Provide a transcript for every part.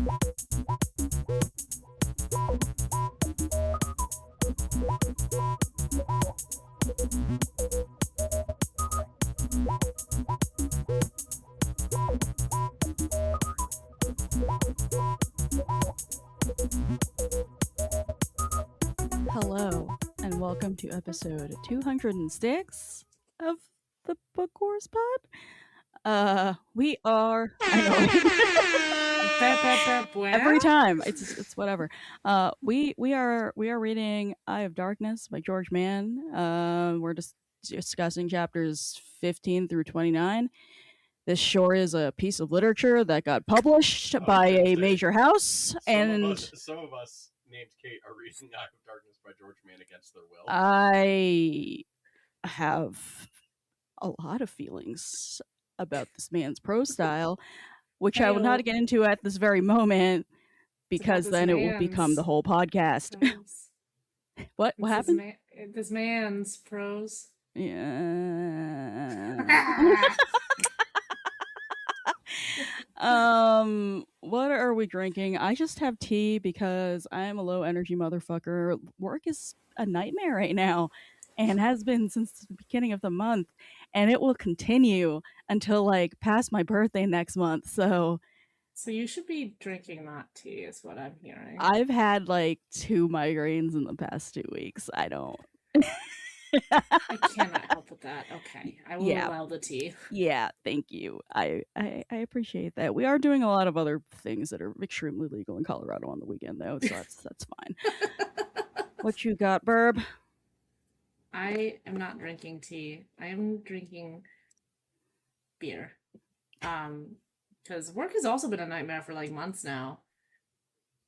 Hello, and welcome to episode 206 of the Book Wars Pod. We are. I know. Every time, it's whatever. We are reading Eye of Darkness by George Mann. We're just discussing chapters 15 through 29. This sure is a piece of literature that got published by a major house, and some of us named Kate are reading Eye of Darkness by George Mann against their will. I have a lot of feelings about this man's prose style, which I will not get into at this very moment because then it will become the whole podcast. What happened? This man's prose. Yeah. What are we drinking? I just have tea because I am a low energy motherfucker. Work is a nightmare right now and has been since the beginning of the month, and it will continue until like past my birthday next month. So you should be drinking that tea is what I'm hearing. I've had like 2 migraines in the past 2 weeks. I don't I cannot help with that. Okay, I will allow the tea. Yeah, thank you. I appreciate that. We are doing a lot of other things that are extremely legal in Colorado on the weekend, though, so that's fine. What you got, Burb? I am not drinking tea. I am drinking beer. Because work has also been a nightmare for like months now.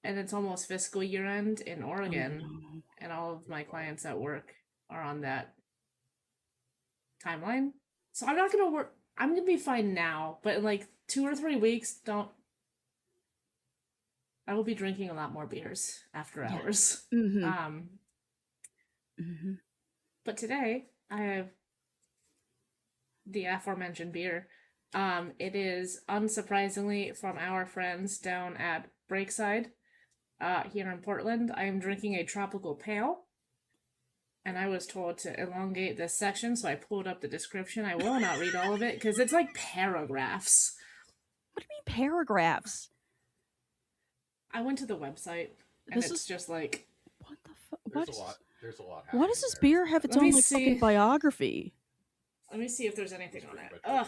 And it's almost fiscal year end in Oregon, and all of my clients at work are on that timeline. So I'm not gonna work. I'm gonna be fine now, but in like 2 or 3 weeks, I will be drinking a lot more beers after hours. Mm-hmm. But today I have the aforementioned beer. It is unsurprisingly from our friends down at Breakside, here in Portland. I am drinking a tropical pale. And I was told to elongate this section, so I pulled up the description. I will not read all of it, because it's like paragraphs. What do you mean paragraphs? I went to the website, and it's just like... What the fuck? There's a lot. Why does this beer have its own like fucking biography? Let me see if there's anything on it. Ugh.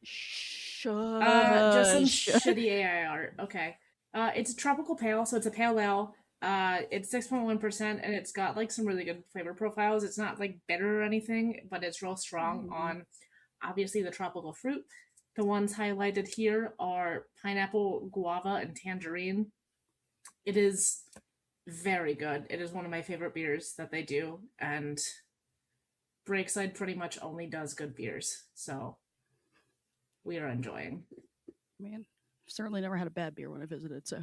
Shush. Just some shitty AI art. Okay. It's a tropical pale, so it's a pale ale. It's 6.1%, and it's got like some really good flavor profiles. It's not like bitter or anything, but it's real strong on obviously the tropical fruit. The ones highlighted here are pineapple, guava, and tangerine. It is very good. It is one of my favorite beers that they do, and Breakside pretty much only does good beers, so we are enjoying. Man, I've certainly never had a bad beer when I visited, so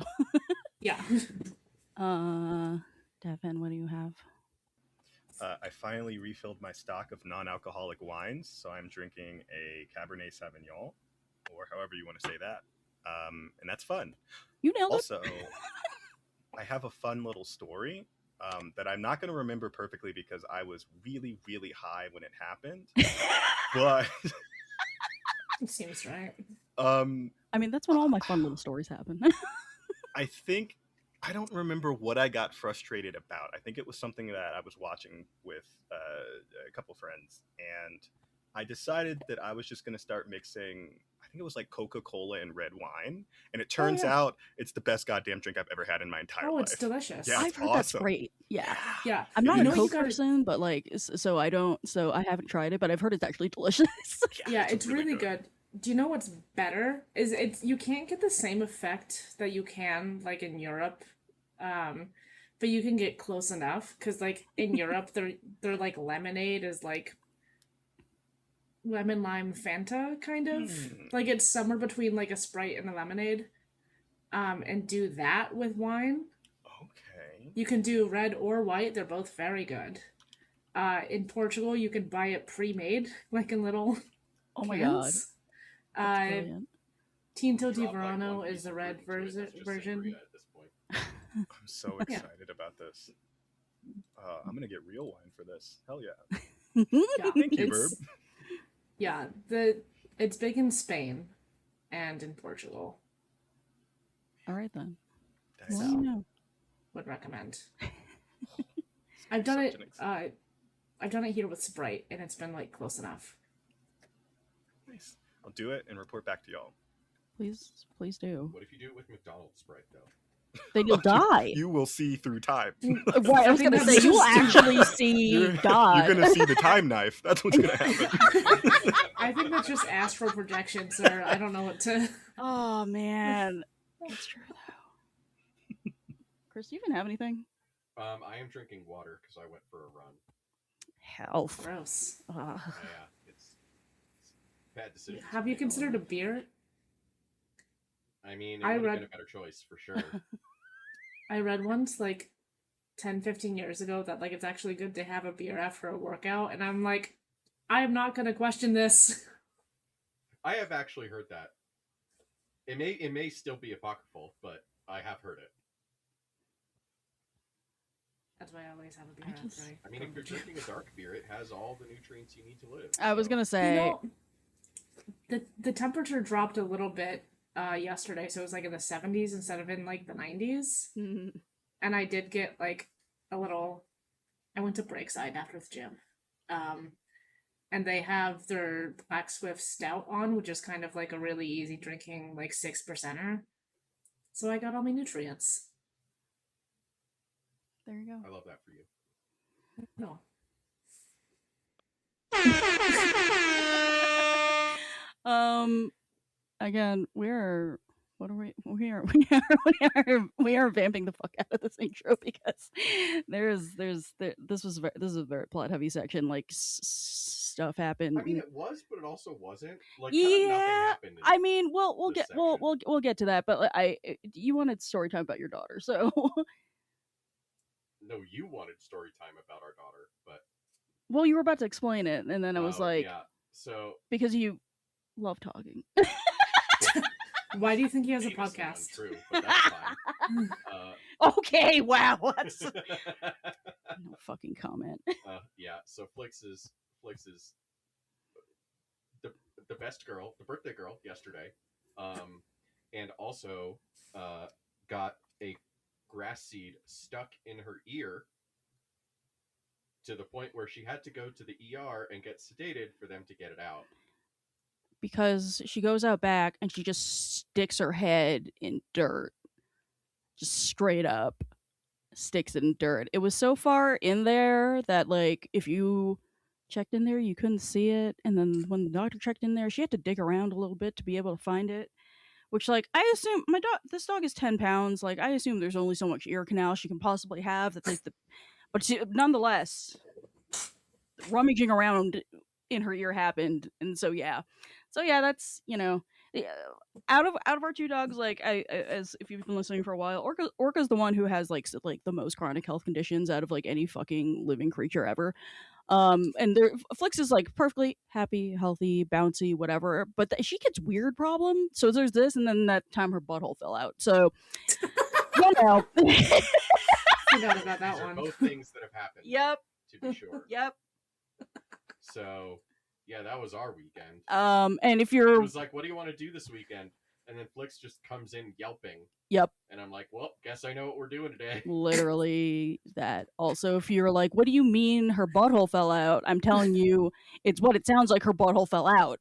yeah. Devin, what do you have? I finally refilled my stock of non-alcoholic wines, so I'm drinking a Cabernet Sauvignon, or however you want to say that, and that's fun. You nailed it. Also, I have a fun little story that I'm not going to remember perfectly because I was really, really high when it happened, but it seems right. I mean, that's when all my fun little stories happen. I don't remember what I got frustrated about. I think it was something that I was watching with a couple friends, and I decided that I was just going to start mixing, I think it was like Coca-Cola and red wine, and it turns out it's the best goddamn drink I've ever had in my entire life. Oh, it's delicious. Yeah, I've heard that's great. Yeah. I'm not a Coke person, but like, so I haven't tried it, but I've heard it's actually delicious. Yeah, it's really good. Do you know what's better? You can't get the same effect that you can like in Europe, but you can get close enough, because like in Europe they're like lemonade is like lemon lime Fanta kind of like it's somewhere between like a Sprite and a lemonade, and do that with wine. Okay. You can do red or white; they're both very good. In Portugal, you can buy it pre-made, like in little. Oh my cans. god. That's brilliant. Tinto di Drop, like, Verano one is piece the of red fruit into it, that's just version. sangria at this point. I'm so Yeah. excited about this. I'm gonna get real wine for this. Hell yeah! Yeah, Thank you, Verb. Yeah, it's big in Spain and in Portugal. All right then. Nice. Well, you know. Would recommend. I've done it. I've done it here with Sprite, and it's been like close enough. Nice. I'll do it and report back to y'all. Please do. What if you do it with McDonald's Sprite though? Then you'll die. You will see through time. Right, I was gonna say, you will actually see God. You're gonna see the time knife. That's what's gonna happen. I think that's just astral projection, sir. I don't know what to. Oh man, that's true though. Chris, do you even have anything? I am drinking water because I went for a run. Health. Gross. Yeah, it's bad decision. Have you considered a beer? I mean, it would have been a better choice for sure. I read once, like 10, 15 years ago, that like it's actually good to have a beer after a workout, and I'm like, I am not going to question this. I have actually heard that. It may still be apocryphal, but I have heard it. That's why I always have a beer after I mean, if you're drinking a dark beer, it has all the nutrients you need to live. I was gonna say, the temperature dropped a little bit yesterday, so it was like in the 70s instead of in like the 90s. Mm-hmm. And I did get like a little. I went to Breakside after the gym, and they have their Black Swift Stout on, which is kind of like a really easy drinking, like 6%er. So I got all my nutrients. There you go. I love that for you. No. Again, we are vamping the fuck out of this intro because this is a very plot heavy section. Like stuff happened. I mean, it was, but it also wasn't. Like, yeah, nothing happened. I mean, we'll get to that. But you wanted story time about your daughter, so. No, you wanted story time about our daughter, but. Well, you were about to explain it, and then I was like, yeah. So because you love talking. Why do you think he has a podcast? Untrue, but that's fine. Okay, wow, that's no fucking comment. Yeah, so Flix is the best girl, the birthday girl yesterday, and also got a grass seed stuck in her ear to the point where she had to go to the ER and get sedated for them to get it out. Because she goes out back and she just sticks her head in dirt. Just straight up sticks it in dirt. It was so far in there that, like, if you checked in there, you couldn't see it. And then when the doctor checked in there, she had to dig around a little bit to be able to find it. Which, like, I assume this dog is 10 pounds. Like, I assume there's only so much ear canal she can possibly have. But nonetheless, rummaging around in her ear happened, and so yeah, that's out of our two dogs, like as if you've been listening for a while, Orca's the one who has like the most chronic health conditions out of like any fucking living creature ever. And Flix is like perfectly happy, healthy, bouncy, whatever, but she gets weird problem. So there's this, and then that time her butthole fell out. So forgot about that one. Both things that have happened. Yep. To be sure. Yep. So, yeah, that was our weekend. And if you're... It was like, what do you want to do this weekend? And then Flix just comes in yelping. Yep. And I'm like, well, guess I know what we're doing today. Literally that. Also, if you're like, what do you mean her butthole fell out? I'm telling you, it's what it sounds like her butthole fell out.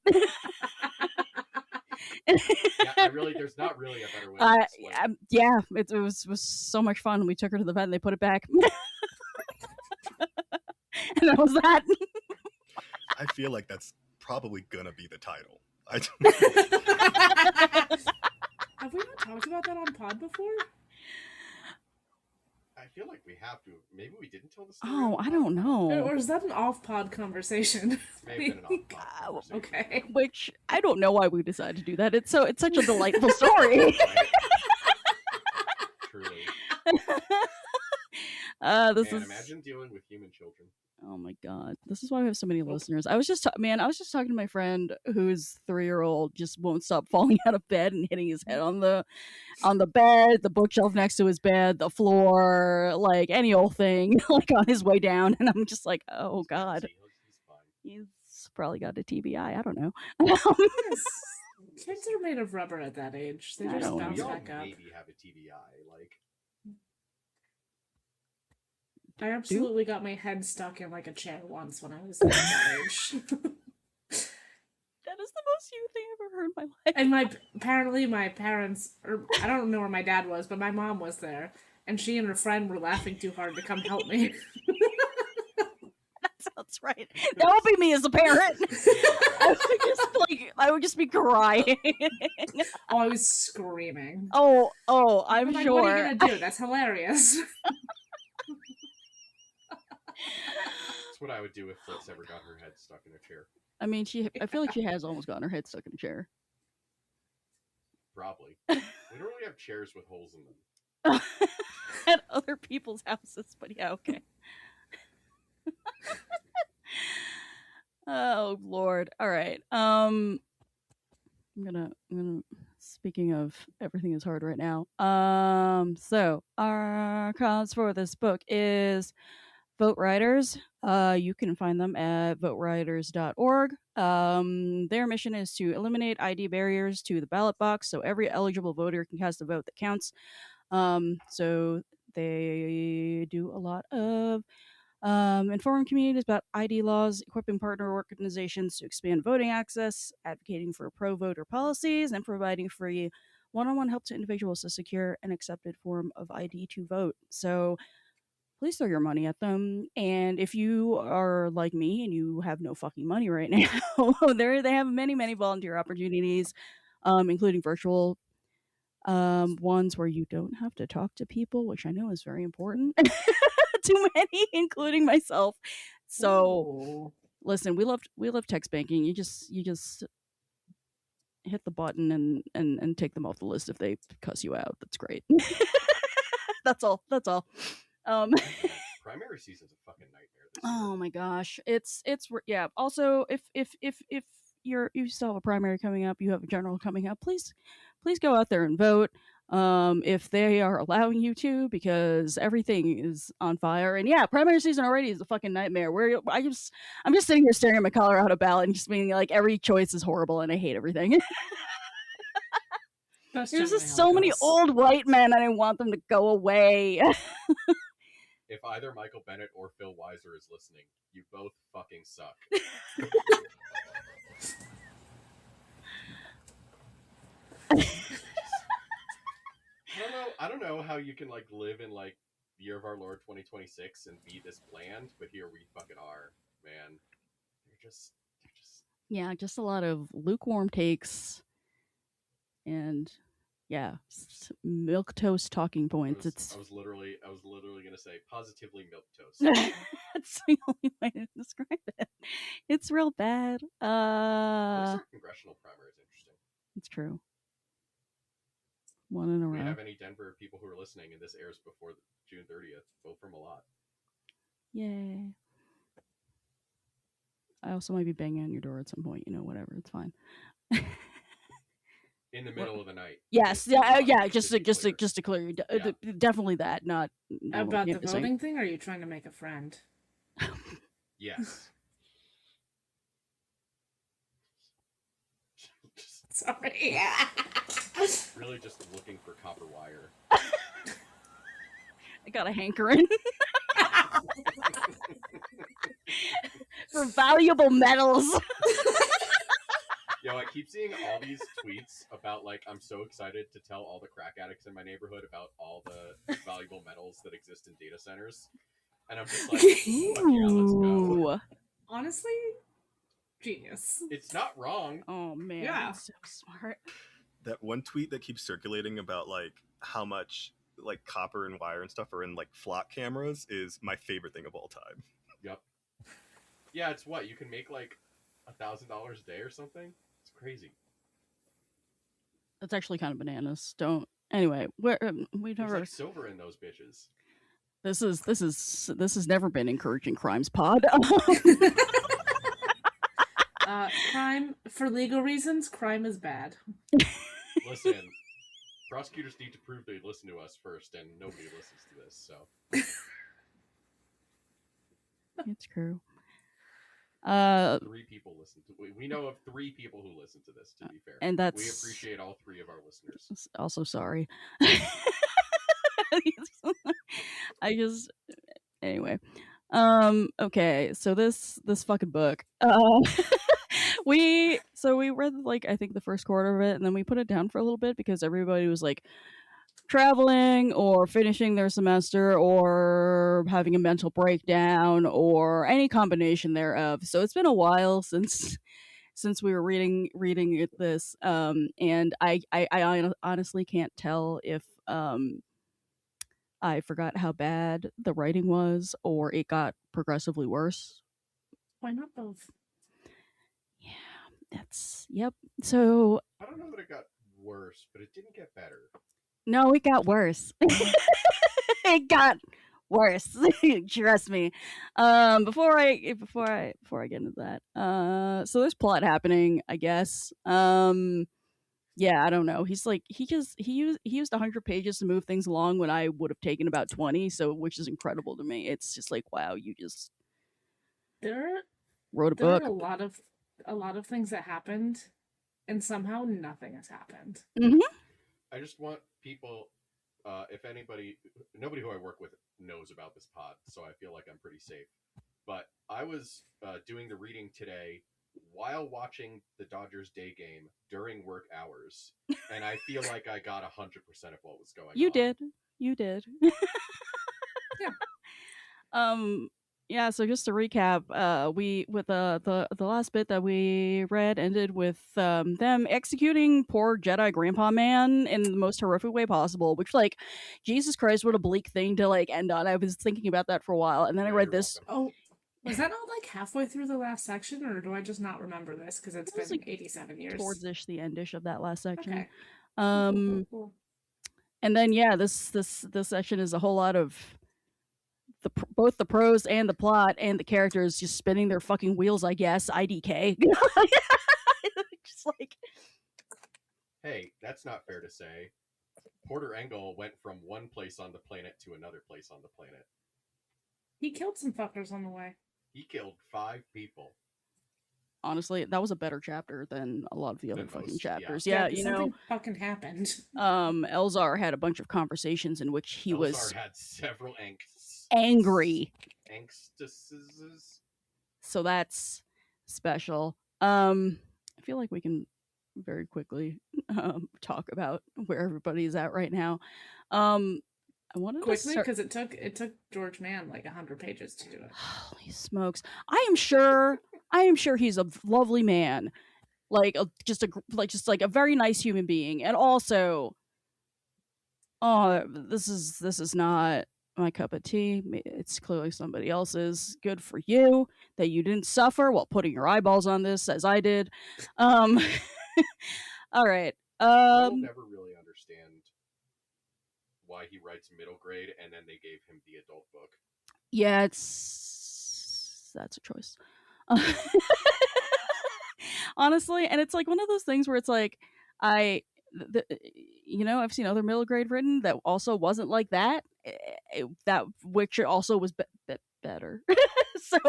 Yeah, there's not really a better way to explain it. Yeah, it was so much fun. We took her to the vet and they put it back. And that was that. I feel like that's probably gonna be the title. Have we not talked about that on pod before? I feel like we have to. Maybe we didn't tell the story. Oh, I don't know. Or is that an off-pod conversation? Maybe an off-pod conversation. Okay. Which I don't know why we decided to do that. It's such a delightful story. Truly. This is. Imagine dealing with human children. Oh my god, this is why we have so many Nope. listeners. I was just talking to my friend whose 3-year-old just won't stop falling out of bed and hitting his head on the bed, the bookshelf next to his bed, the floor, like any old thing, like on his way down. And I'm just like, oh He's god, bouncy. He's fine. he's probably got a TBI. I don't know. Yes. Kids are made of rubber at that age. They I just don't bounce We all back up. maybe have a TBI. Like, I absolutely got my head stuck in like a chair once when I was like that age. That is the most you thing I've ever heard in my life. And apparently my parents, or I don't know where my dad was, but my mom was there, and she and her friend were laughing too hard to come help me. That's right. That would be me as a parent. I would just be crying. Oh, I was screaming. Oh, I'm like, sure. what are you gonna do? That's hilarious. that's what I would do if Fritz ever got her head stuck in a chair. I mean, I feel like she has almost gotten her head stuck in a chair. Probably. We don't really have chairs with holes in them. At other people's houses, but yeah, okay. Oh Lord. All right. I'm gonna speaking of everything is hard right now. So our cause for this book is Vote Riders. You can find them at voteriders.org. Their mission is to eliminate ID barriers to the ballot box so every eligible voter can cast a vote that counts. So they do a lot of informing communities about ID laws, equipping partner organizations to expand voting access, advocating for pro-voter policies, and providing free one-on-one help to individuals to secure an accepted form of ID to vote. So please throw your money at them. And if you are like me and you have no fucking money right now, they have many volunteer opportunities, including virtual ones where you don't have to talk to people, which I know is very important. Too many, including myself. So listen, we love text banking. You just hit the button and take them off the list if they cuss you out. That's great. That's all. Primary season's a fucking nightmare this year. Oh my gosh, it's yeah. Also, if you still have a primary coming up, you have a general coming up, please go out there and vote. If they are allowing you to, because everything is on fire. And yeah, primary season already is a fucking nightmare. I'm just sitting here staring at my Colorado ballot and just being like, every choice is horrible and I hate everything. There's just so many old white men, and I want them to go away. If either Michael Bennett or Phil Weiser is listening, you both fucking suck. I don't know how you can like live in like the year of our Lord 2026 and be this bland, but here we fucking are, man. They're just yeah, just a lot of lukewarm takes, and yeah, milk toast talking points. I was literally gonna say positively milk toast. That's the only way to describe it. It's real bad. Our congressional primary is interesting. It's true. One in a row. We have any Denver people who are listening, and this airs before June 30th. Vote for them a lot. Yay. I also might be banging on your door at some point. Whatever. It's fine. In the middle of the night. Yes. Yeah. Just to clear you. Definitely that. Not about the voting thing. Or are you trying to make a friend? Yes. Sorry. Really just looking for copper wire. I got a hankering. For valuable metals. Yo, I keep seeing all these tweets about like I'm so excited to tell all the crack addicts in my neighborhood about all the valuable metals that exist in data centers. And I'm just like, fuck yeah, let's go. Honestly, genius. It's not wrong. Oh man, yeah, so smart. That one tweet that keeps circulating about like how much like copper and wire and stuff are in like flock cameras is my favorite thing of all time. Yep. Yeah, it's what you can make like $1,000 a day or something. It's crazy. That's actually kind of bananas. Don't. Anyway, we've never. There's like silver in those bitches. This has never been encouraging crimes pod. Crime, for legal reasons, crime is bad. Listen, prosecutors need to prove they listen to us first, and nobody listens to this, so. It's true. 3 people listen to. We know of 3 people who listen to this. To be fair, and that's we appreciate all 3 of our listeners. Also, sorry. I just anyway. Okay, so this fucking book. we read like I think the first quarter of it, and then we put it down for a little bit because everybody was like traveling or finishing their semester or having a mental breakdown or any combination thereof. So it's been a while since we were reading this, and I honestly can't tell if I forgot how bad the writing was or it got progressively worse. Why not both? Yeah, that's yep. So I don't know that it got worse, but it didn't get better. No, it got worse. It got worse. Trust me. Before I get into that, so there's plot happening, I guess. Yeah, I don't know. He's like he used 100 pages to move things along when I would have taken about 20, so which is incredible to me. It's just like wow, you just wrote a book. There are a lot of things that happened, and somehow nothing has happened. Mm-hmm. I just want people, if anybody, nobody who I work with knows about this pod, so I feel like I'm pretty safe. But I was doing the reading today while watching the Dodgers day game during work hours, and I feel like I got 100% of what was going on. You did. Yeah. Yeah, so just to recap, we with the last bit that we read ended with them executing poor Jedi Grandpa Man in the most horrific way possible, which like Jesus Christ, what a bleak thing to like end on. I was thinking about that for a while, and then I read this. Welcome. Oh, was that not like halfway through the last section, or do I just not remember this because it's been like 87 years? Towards-ish the endish of that last section. Okay. Cool. And then yeah, this section is a whole lot of both the prose and the plot and the characters just spinning their fucking wheels, I guess. IDK. Just like, hey, that's not fair to say. Porter Engel went from one place on the planet to another place on the planet. He killed some fuckers on the way. He killed 5 people. Honestly, that was a better chapter than a lot of the other fucking chapters. Yeah, you something know, fucking happened. Elzar had a bunch of conversations in which he was had several angry. Angstuses. So that's special. I feel like we can very quickly talk about where everybody's at right now. I wanted quickly because it took George Mann like 100 pages to do it. Holy smokes! I am sure he's a lovely man, just a very nice human being, and also, this is not my cup of tea. It's clearly somebody else's. Good for you that you didn't suffer while putting your eyeballs on this as I did. All right. I will never really understand why he writes middle grade and then they gave him the adult book. Yeah, that's a choice. Honestly, and it's like one of those things where it's like I've seen other middle grade written that also wasn't like that, that which also was better. So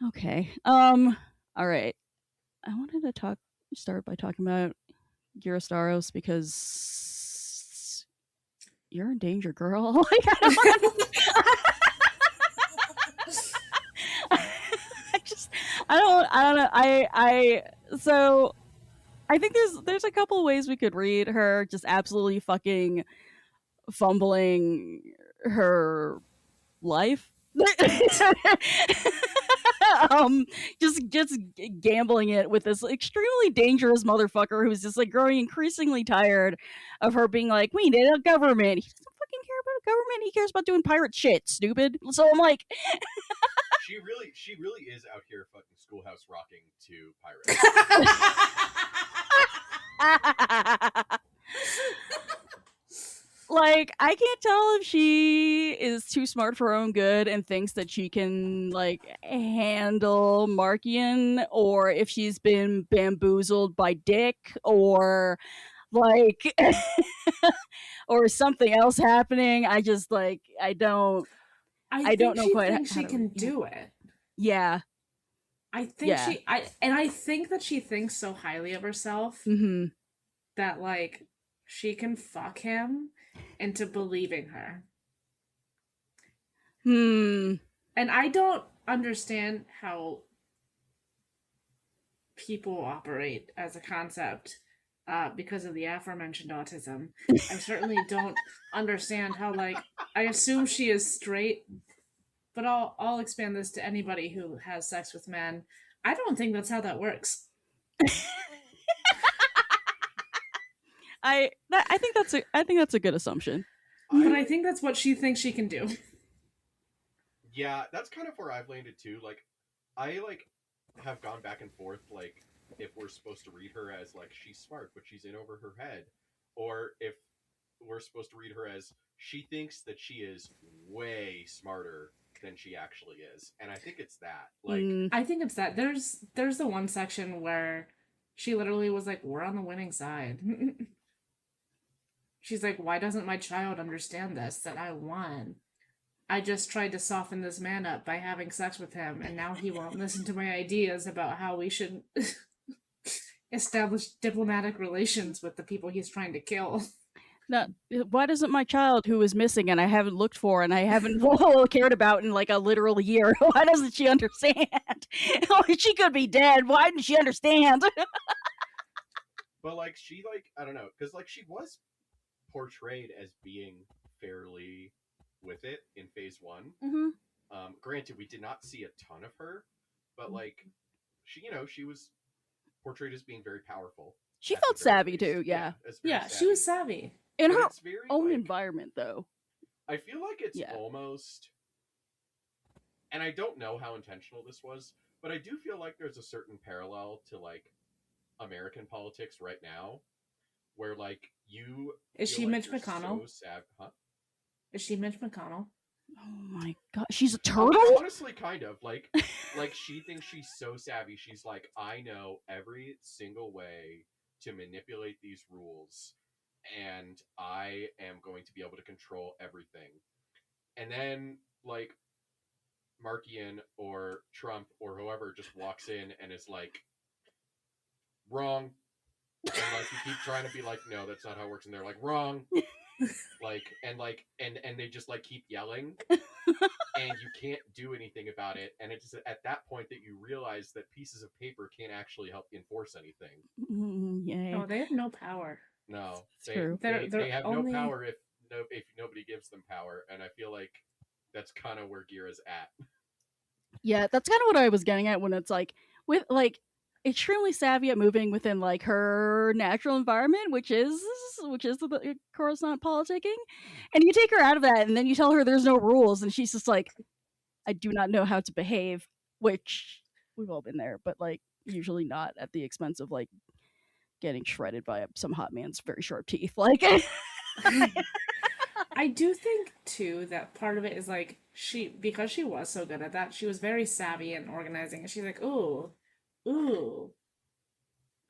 okay. All right. I wanted to start by talking about Girastaros because you're in danger, girl. Like, I don't know. So I think there's a couple ways we could read her just absolutely fucking fumbling her life. Just gambling it with this extremely dangerous motherfucker who's just like growing increasingly tired of her being like, we need a government. He doesn't fucking care about a government. He cares about doing pirate shit, stupid. So I'm like, she really is out here fucking Schoolhouse Rocking to pirates. like, I can't tell if she is too smart for her own good and thinks that she can, like, handle Markian, or if she's been bamboozled by Dick, or, like, or something else happening. I just, like, I don't think know she quite thinks how she to can yeah. do it. Yeah. I think Yeah. I think that she thinks so highly of herself Mm-hmm. that like she can fuck him into believing her. Hmm. And I don't understand how people operate as a concept because of the aforementioned autism. I certainly don't understand how, like, I assume she is straight, but I'll expand this to anybody who has sex with men. I don't think that's how that works. I think that's a good assumption. But I think that's what she thinks she can do. Yeah, that's kind of where I've landed too. Like, I like have gone back and forth, like if we're supposed to read her as like she's smart but she's in over her head, or if we're supposed to read her as she thinks that she is way smarter than she actually is. And I think it's that. Like, I think it's that. There's the one section where she literally was like, "We're on the winning side." She's like, "Why doesn't my child understand this? That I won. I just tried to soften this man up by having sex with him, and now he won't listen to my ideas about how we should establish diplomatic relations with the people he's trying to kill." Now, why doesn't my child, who is missing and I haven't looked for and I haven't cared about in like a literal year, why doesn't she understand? She could be dead. Why didn't she understand? but like she like I don't know, because like she was portrayed as being fairly with it in phase one. Mm-hmm. Granted, we did not see a ton of her, but like she was portrayed as being very powerful. She felt savvy too, yeah. Yeah, she was savvy. In But her it's very, own like, environment, though. I feel like it's Yeah. almost, and I don't know how intentional this was, but I do feel like there's a certain parallel to like American politics right now, where like you Is feel she like Mitch you're McConnell? So huh? Is she Mitch McConnell? Oh my god, she's a I mean, turtle? honestly, kind of like she thinks she's so savvy. She's like, I know every single way to manipulate these rules, and I am going to be able to control everything. And then like Markian or Trump or whoever just walks in and is like, wrong. And like you keep trying to be like, no, that's not how it works, and they're like, wrong. And they just like keep yelling, and you can't do anything about it. And it's at that point that you realize that pieces of paper can't actually help enforce anything. Yeah. No, they have no power. No, It's true. They're they have only... no power if nobody gives them power. And I feel like that's kind of where Gira's at. Yeah, that's kind of what I was getting at when it's like, with like extremely savvy at moving within like her natural environment, which is the Coruscant politicking, and you take her out of that, and then you tell her there's no rules, and she's just like, I do not know how to behave, which we've all been there, but like usually not at the expense of like getting shredded by some hot man's very sharp teeth. Like, I do think too that part of it is like because she was so good at that, she was very savvy in organizing, and she's like, ooh,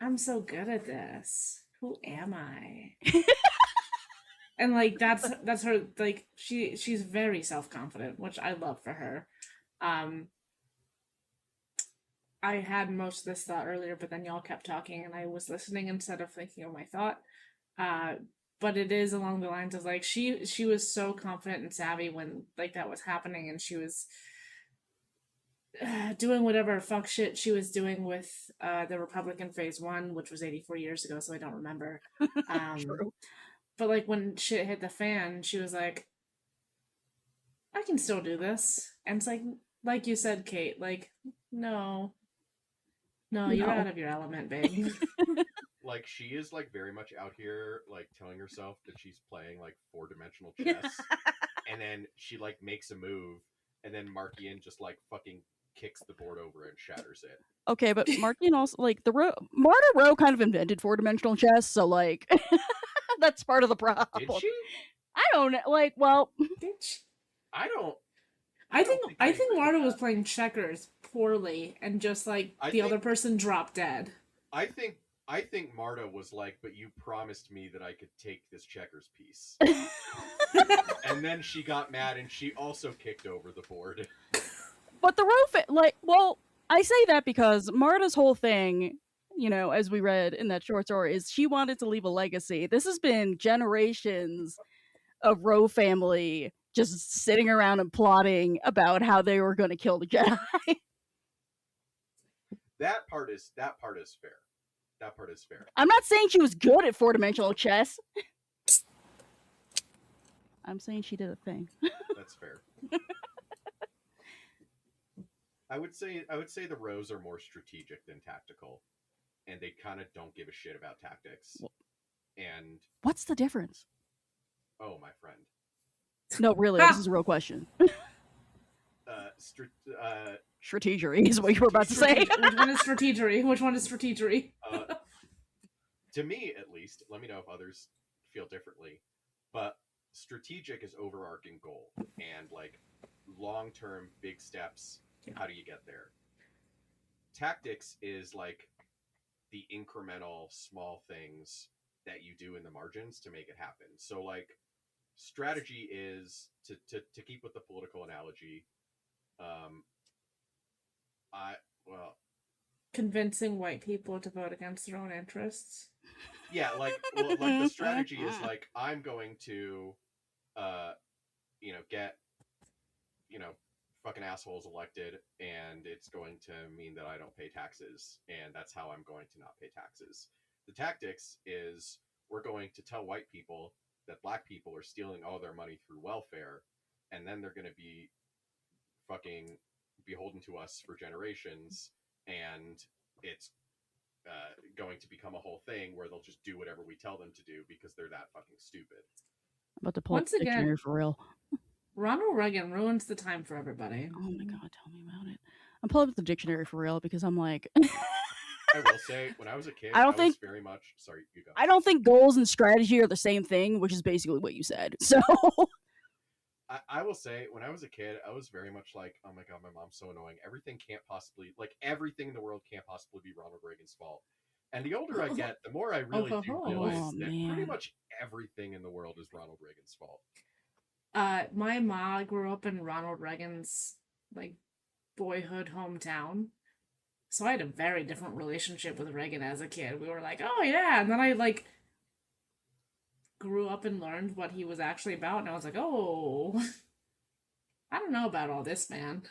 I'm so good at this. Who am I? And like that's her, like she's very self-confident, which I love for her. I had most of this thought earlier, but then y'all kept talking and I was listening instead of thinking of my thought. But it is along the lines of like she was so confident and savvy when like that was happening, and she was doing whatever fuck shit she was doing with the Republican phase one, which was 84 years ago, so I don't remember. true. But like when shit hit the fan, she was like, I can still do this. And it's like you said, Kate, like, no, you're out of your element, babe. Like she is like very much out here like telling herself that she's playing like 4-dimensional chess, and then she like makes a move, and then Markian just like fucking kicks the board over and shatters it. Okay, but Markian also like Marta Rowe kind of invented 4-dimensional chess, so like that's part of the problem. Did she? I don't know. Like, well, Bitch. I don't. I don't think I I think agree with Marta was that. playing checkers poorly, and just like I the other think person dropped dead. I think I think Marta was like, but you promised me that I could take this checkers piece. And then she got mad and she also kicked over the board. but the roof, like, well, I say that because Marta's whole thing, you know, as we read in that short story, is she wanted to leave a legacy. This has been generations of Rowe family just sitting around and plotting about how they were going to kill the Jedi. That part is fair. That part is fair. I'm not saying she was good at four-dimensional chess. I'm saying she did a thing. That's fair. I would say the Rows are more strategic than tactical, and they kind of don't give a shit about tactics. And what's the difference? Oh, my friend. No, really, this is a real question. Strategery is what you were about to say. Which one is strategery? Which one is strategery? To me, at least, let me know if others feel differently, but strategic is overarching goal and like long-term big steps. How do you get there? Tactics is like the incremental small things that you do in the margins to make it happen. So like strategy is to keep with the political analogy. Convincing white people to vote against their own interests. Yeah, like the strategy is like I'm going to get fucking assholes elected, and it's going to mean that I don't pay taxes, and that's how I'm going to not pay taxes. The tactics is we're going to tell white people that black people are stealing all their money through welfare, and then they're going to be fucking beholden to us for generations, and it's going to become a whole thing where they'll just do whatever we tell them to do because they're that fucking stupid. I'm about to pull up the dictionary for real. Ronald Reagan ruins the time for everybody. Oh my god, tell me about it. I'm pulling up the dictionary for real because I'm like I will say, when I was a kid, I was very much... Sorry, you go. I don't think goals and strategy are the same thing, which is basically what you said. So I will say, when I was a kid, I was very much like, oh my god, my mom's so annoying. Everything in the world can't possibly be Ronald Reagan's fault. And the older I get, the more I really do realize that pretty much everything in the world is Ronald Reagan's fault. My ma grew up in Ronald Reagan's like boyhood hometown, so I had a very different relationship with Reagan as a kid. We were like, oh yeah, and then I like grew up and learned what he was actually about, and I was like, oh, I don't know about all this, man.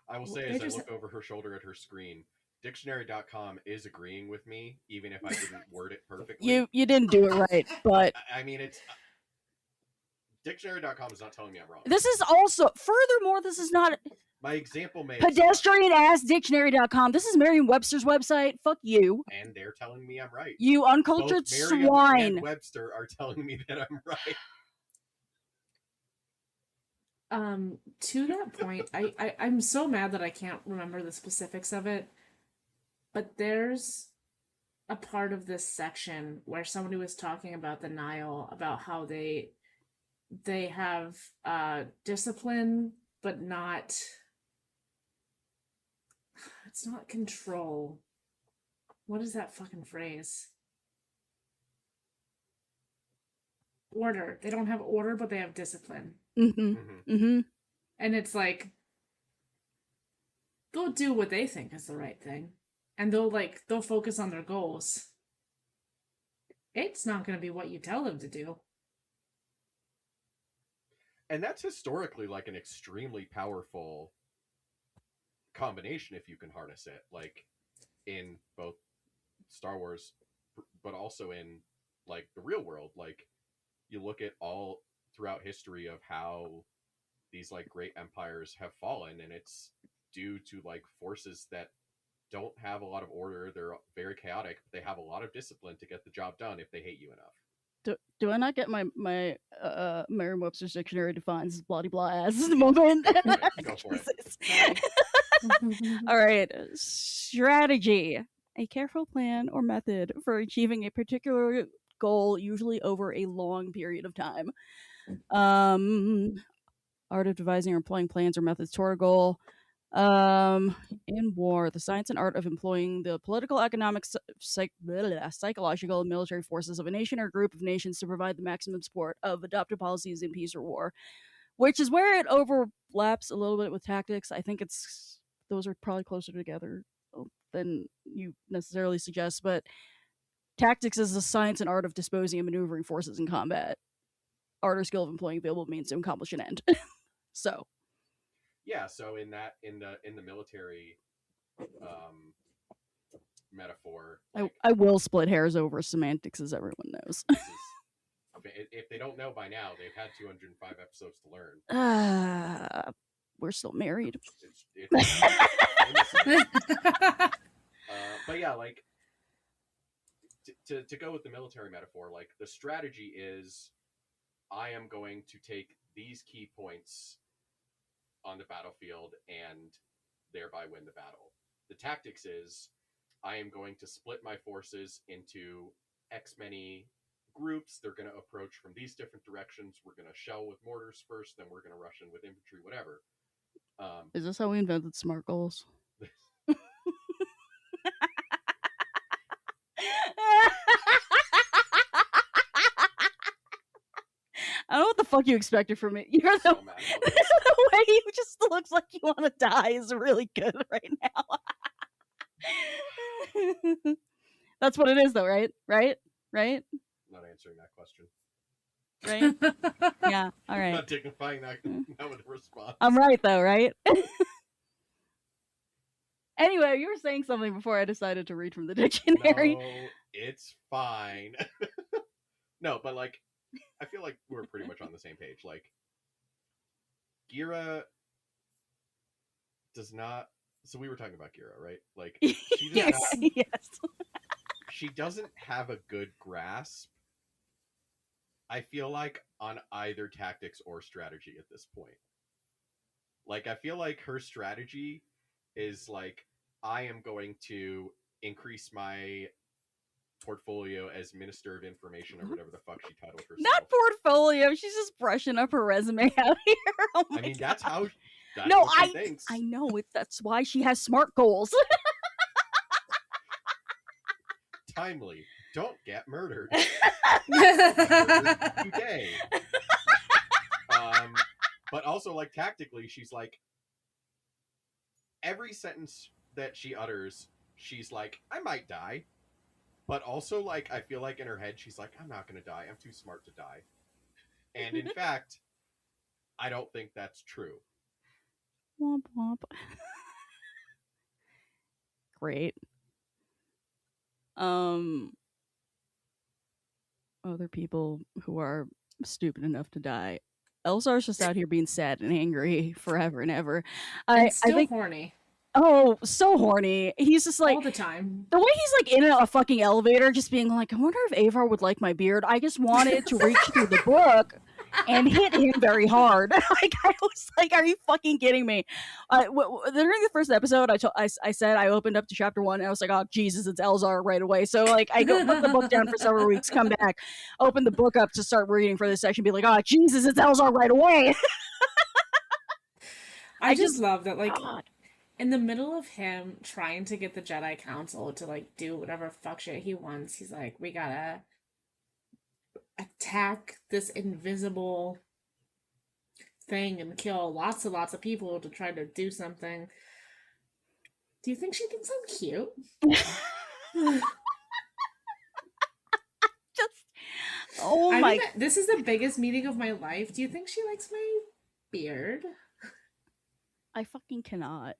I will say, as I look over her shoulder at her screen, dictionary.com is agreeing with me, even if I didn't word it perfectly. You didn't do it right, but I mean, it's dictionary.com is not telling me I'm wrong. This is also, furthermore, this is not my example may pedestrian ass dictionary.com. This is Merriam-Webster's website. Fuck you. And they're telling me I'm right. You uncultured Both swine. Merriam and Webster are telling me that I'm right. To that point, I'm so mad that I can't remember the specifics of it, but there's a part of this section where somebody was talking about the Nile, about how they have discipline, but not, it's not control. What is that fucking phrase? Order. They don't have order, but they have discipline. And it's like, they'll do what they think is the right thing, and they'll focus on their goals. It's not going to be what you tell them to do. And that's historically like an extremely powerful combination if you can harness it, like in both Star Wars, but also in like the real world. Like you look at all throughout history of how these like great empires have fallen, and it's due to like forces that don't have a lot of order. They're very chaotic, but they have a lot of discipline to get the job done if they hate you enough. Do I not get my Merriam-Webster's dictionary defines blah blah ass moment? Go for it. All right. Strategy. A careful plan or method for achieving a particular goal, usually over a long period of time. Art of devising or employing plans or methods toward a goal. In war, the science and art of employing the political, economic, psychological, and military forces of a nation or group of nations to provide the maximum support of adopted policies in peace or war, which is where it overlaps a little bit with tactics. I think those are probably closer together than you necessarily suggest, but tactics is the science and art of disposing and maneuvering forces in combat. Art or skill of employing available means to accomplish an end. So yeah, so in the military metaphor, like, I will split hairs over semantics, as everyone knows. if they don't know by now, they've had 205 episodes to learn. We're still married. But yeah, like, to go with the military metaphor, like, the strategy is, I am going to take these key points on the battlefield and thereby win the battle. The tactics is, I am going to split my forces into X many groups. They're going to approach from these different directions. We're going to shell with mortars first, then we're going to rush in with infantry, whatever. Is this how we invented SMART goals? I don't know what the fuck you expected from me. You're the way you just looks like you want to die is really good right now. That's what it is, though, right? Right? Not answering that question. Right? Yeah. All right. Not dignifying that with a response. I'm right, though, right? Anyway, you were saying something before I decided to read from the dictionary. No, it's fine. No, but like, I feel like we're pretty much on the same page. Like, Gira does not. So we were talking about Gira, right? Like, she does yes. not, Yes. She doesn't have a good grasp, I feel like, on either tactics or strategy at this point. Like, I feel like her strategy is like, I am going to increase my portfolio as Minister of Information or whatever the fuck she titled herself. Not portfolio. She's just brushing up her resume out here. Oh my God. That's how. That's no, what she thinks. I know. That's why she has SMART goals. Timely. Don't get murdered. Murdered today. But also, like, tactically, she's like, every sentence that she utters, she's like, I might die. But also, like, I feel like in her head, she's like, I'm not going to die. I'm too smart to die. And in fact, I don't think that's true. Womp womp. Great. Other people who are stupid enough to die. Elsar's just out here being sad and angry forever and ever. I think horny. Oh, so horny. He's just like all the time. The way he's like in a fucking elevator, just being like, I wonder if Avar would like my beard. I just wanted to reach through the book and hit him very hard. Like, I was like, are you fucking kidding me? During the first episode, I said I opened up to chapter 1 and I was like, oh Jesus, it's Elzar right away. So like, I go put the book down for several weeks, come back, open the book up to start reading for this section, be like, oh Jesus, it's Elzar right away. I just love that, like, God. In the middle of him trying to get the Jedi Council to, like, do whatever fuck shit he wants, he's like, we gotta attack this invisible thing and kill lots and lots of people to try to do something. Do you think she thinks I'm cute? This is the biggest meeting of my life. Do you think she likes my beard? I fucking cannot.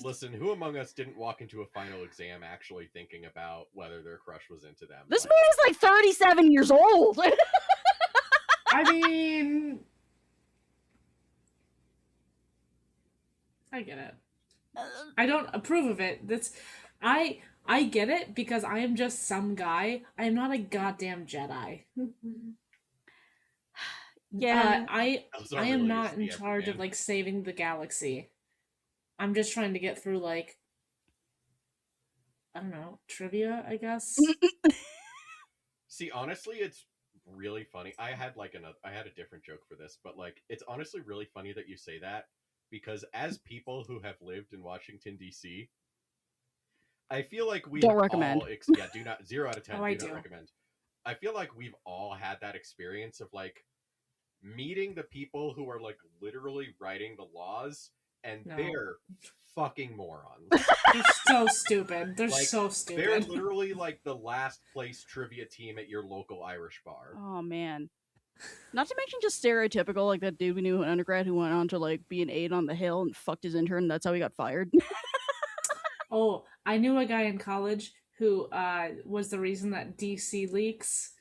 Listen, who among us didn't walk into a final exam actually thinking about whether their crush was into them? This man is like 37 years old. I mean, I get it. I don't approve of it. I get it because I am just some guy. I am not a goddamn Jedi. Yeah, I am not in charge of, like, saving the galaxy. I'm just trying to get through, like, I don't know, trivia, I guess. See, honestly, it's really funny. I had a different joke for this, but like, it's honestly really funny that you say that because as people who have lived in Washington D.C., I feel like we Don't have recommend. all do not 0 out of 10 Oh, I do not do. recommend. I feel like we've all had that experience of like meeting the people who are like literally writing the laws and No. they're fucking morons. They're so stupid. They're Like, so They're stupid. literally like the last place trivia team at your local Irish bar. Oh man. Not to mention just stereotypical, like that dude we knew in undergrad who went on to like be an aide on the Hill and fucked his intern. That's how he got fired. Oh, I knew a guy in college who was the reason that DC leaks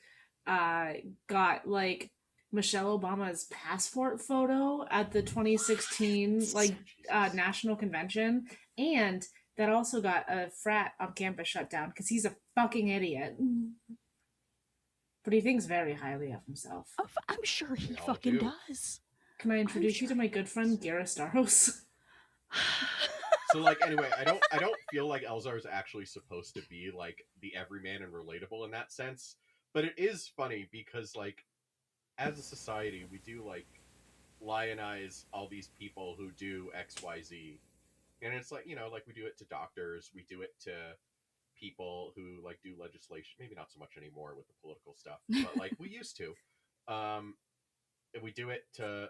got like Michelle Obama's passport photo at the 2016 national convention, and that also got a frat on campus shut down because he's a fucking idiot. But he thinks very highly of himself. Oh, I'm sure he all fucking do. does. Can I introduce you to my good friend Gara Staros? So like anyway, I don't feel like Elzar is actually supposed to be like the everyman and relatable in that sense. But it is funny because like as a society we do like lionize all these people who do XYZ. And it's like, like we do it to doctors, we do it to people who like do legislation, maybe not so much anymore with the political stuff, but like we used to. And we do it to,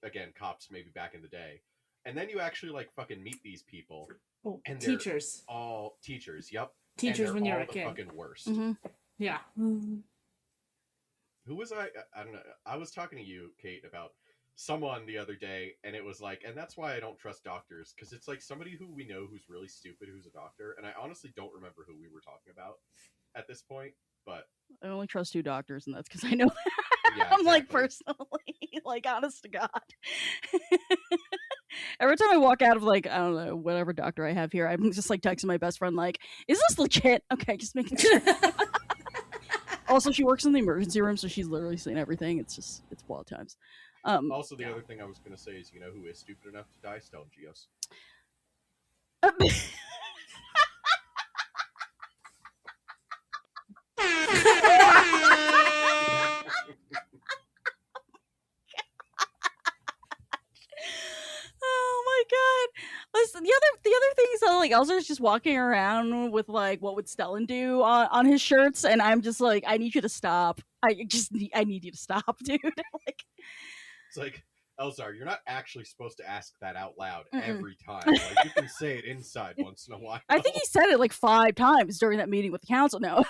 again, cops maybe back in the day. And then you actually like fucking meet these people. Oh, And teachers. All teachers, yep. Teachers when you're all a the kid. fucking worst. Mm-hmm. Yeah. Who was I don't know. I was talking to you, Kate, about someone the other day, and it was like, and that's why I don't trust doctors, because it's like somebody who we know who's really stupid who's a doctor, and I honestly don't remember who we were talking about at this point, but I only trust 2 doctors, and that's because I know that. Yeah, I'm like exactly. personally, like honest to God. Every time I walk out of like I don't know whatever doctor I have here, I'm just like texting my best friend like, "Is this legit?" Okay, just making sure. Also, she works in the emergency room, so she's literally seen everything. It's wild times. Also, the other thing I was going to say is, who is stupid enough to die? Stone Geos. Oh my god! Listen, the other thing is that like Elzer's just walking around with like what would Stellan do on his shirts, and I'm just like, I need you to stop. I need you to stop, dude. Like, It's like, Elzar, you're not actually supposed to ask that out loud Mm-mm. every time. Like, you can say it inside once in a while. I think he said it like 5 times during that meeting with the council. No.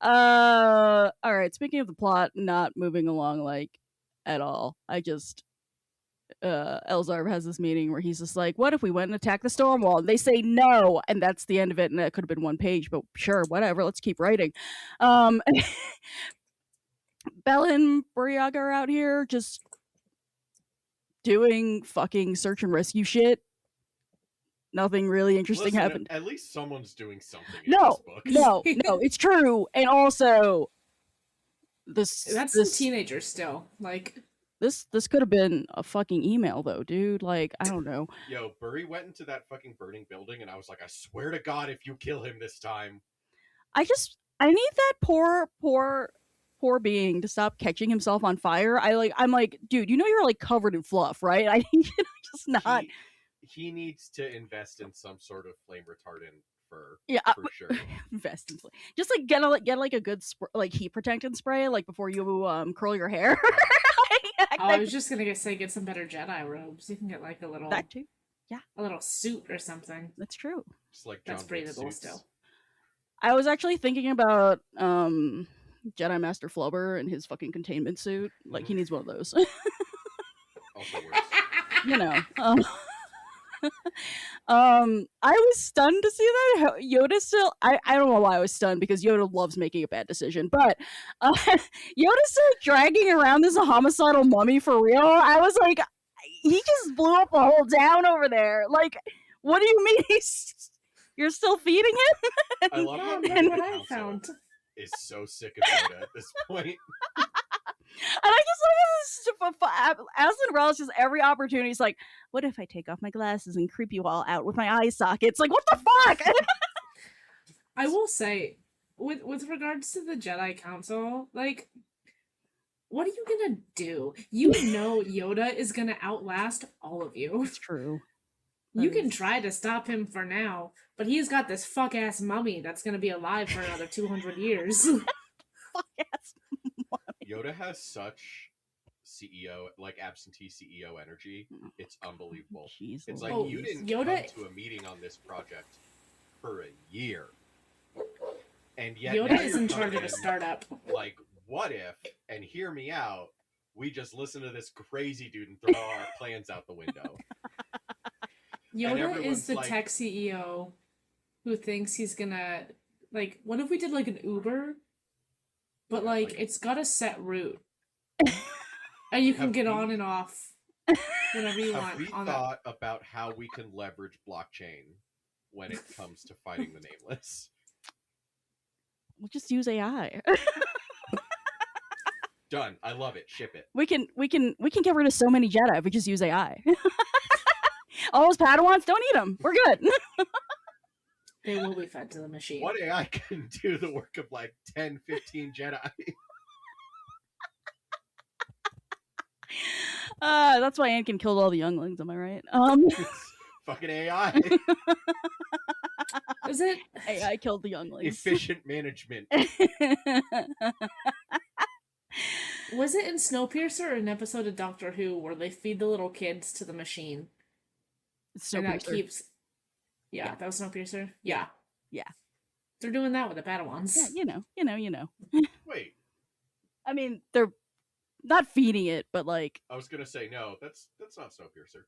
All right. Speaking of the plot not moving along like at all, I just Elzar has this meeting where he's just like, "What if we went and attacked the storm wall?" And they say no, and that's the end of it. And that could have been 1 page, but sure, whatever. Let's keep writing. Bella and Buryaga are out here just doing fucking search and rescue shit. Nothing really interesting happened. At least someone's doing something in No, this book. no, it's true. And also, That's some teenagers still. Like, this could have been a fucking email though, dude. Like, I don't know. Yo, Burry went into that fucking burning building, and I was like, I swear to God, if you kill him this time. I need that poor being to stop catching himself on fire. I'm like, dude, you're like covered in fluff, right? I need you to just not. He needs to invest in some sort of flame retardant for sure. Invest in just like get like a good like heat protectant spray like before you curl your hair. I was just gonna say get some better Jedi robes. You can get like a little that too. Yeah, a little suit or something. That's true. Just like that's breathable still. I was actually thinking about Jedi Master Flubber and his fucking containment suit. Like he needs one of those. Also works. I was stunned to see that Yoda still. I don't know why I was stunned because Yoda loves making a bad decision, but Yoda's still dragging around this homicidal mummy for real. I was like, he just blew up a whole town over there. Like, what do you mean you're still feeding him? I love how what I found is so sick of Yoda at this point. And I just look at this Aslan Relish just every opportunity. He's like, what if I take off my glasses and creep you all out with my eye sockets? Like, what the fuck? I will say, with regards to the Jedi Council, like, what are you gonna do? You know Yoda is gonna outlast all of you. It's true. You can try to stop him for now, but he's got this fuck ass mummy that's gonna be alive for another 200 years. Fuck yes. Yoda has such CEO, like absentee CEO energy. It's unbelievable. Jeez It's like Louise. you didn't Yoda- come to a meeting on this project for a year, and yet Yoda now is you're in charge coming of a in startup. like, what if? And hear me out. We just listen to this crazy dude and throw our plans out the window. Yoda is everyone's the like- tech CEO who thinks he's gonna, like, what if we did like an Uber, but Yeah, like like- it's got a set route, and you can Have get we- on and off whenever you Have want. we on that. thought about how we can leverage blockchain when it comes to fighting the nameless? We'll just use AI. Done. I love it. Ship it. we can get rid of so many Jedi if we just use AI. All those Padawans, don't eat them. We're good. They will be fed to the machine. What AI can do the work of like 10, 15 Jedi? That's why Anakin killed all the younglings. Am I right? It's fucking AI. Is it? AI killed the younglings. Efficient management. Was it in Snowpiercer or an episode of Doctor Who where they feed the little kids to the machine? And that Snowpiercer. keeps. Yeah, that was Snowpiercer. Yeah. Yeah. They're doing that with the Padawans. Yeah, you know. Wait, I mean, they're not feeding it, but like I was gonna say no. That's not Snowpiercer.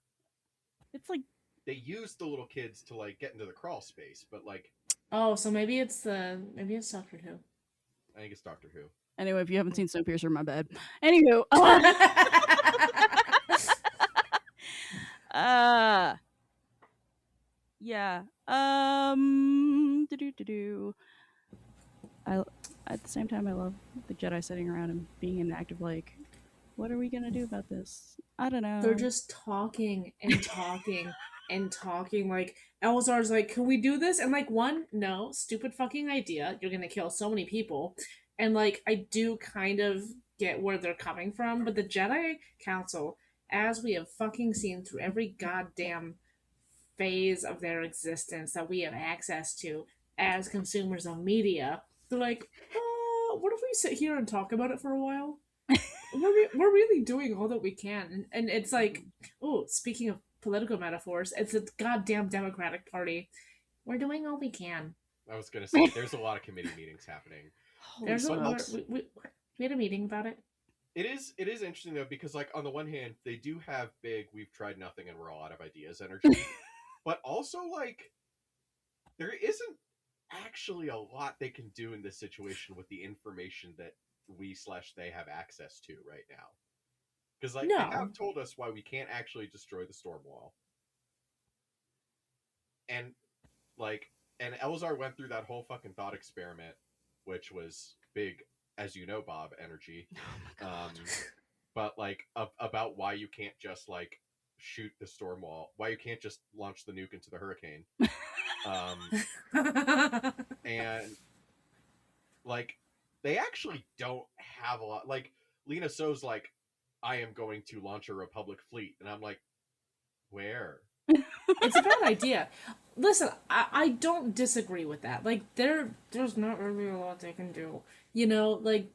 it's like They use the little kids to like get into the crawl space, but like Oh, so maybe it's Doctor Who. I think it's Doctor Who. anyway. If you haven't seen Snowpiercer, my bad. Anywho, yeah. Do. I at the same time I love the Jedi sitting around and being an active like, what are we gonna do about this? I don't know. They're just talking and talking and talking. Like, Elzar's like, can we do this? And like, one, no, stupid fucking idea. You're gonna kill so many people. And like, I do kind of get where they're coming from, but the Jedi Council, as we have fucking seen through every goddamn phase of their existence that we have access to as consumers of media, they're like, what if we sit here and talk about it for a while? We're really doing all that we can, and it's like, oh, speaking of political metaphors, it's a goddamn Democratic Party. We're doing all we can. I was gonna say there's a lot of committee meetings happening. There's smokes. we had a meeting about it. It is interesting though, because like on the one hand they do have big we've tried nothing and we're all out of ideas energy, but also like there isn't actually a lot they can do in this situation with the information that we/they have access to right now. Because like No. they have told us why we can't actually destroy the storm wall. And like and Elzar went through that whole fucking thought experiment, which was big, as you know, Bob, energy. Oh my god. But like about why you can't just like shoot the storm wall, why you can't just launch the nuke into the hurricane. And like they actually don't have a lot. Like Lena So's like, I am going to launch a Republic fleet, and I'm like, where? It's a bad idea. Listen, I don't disagree with that. Like, there's not really a lot they can do. You know, like,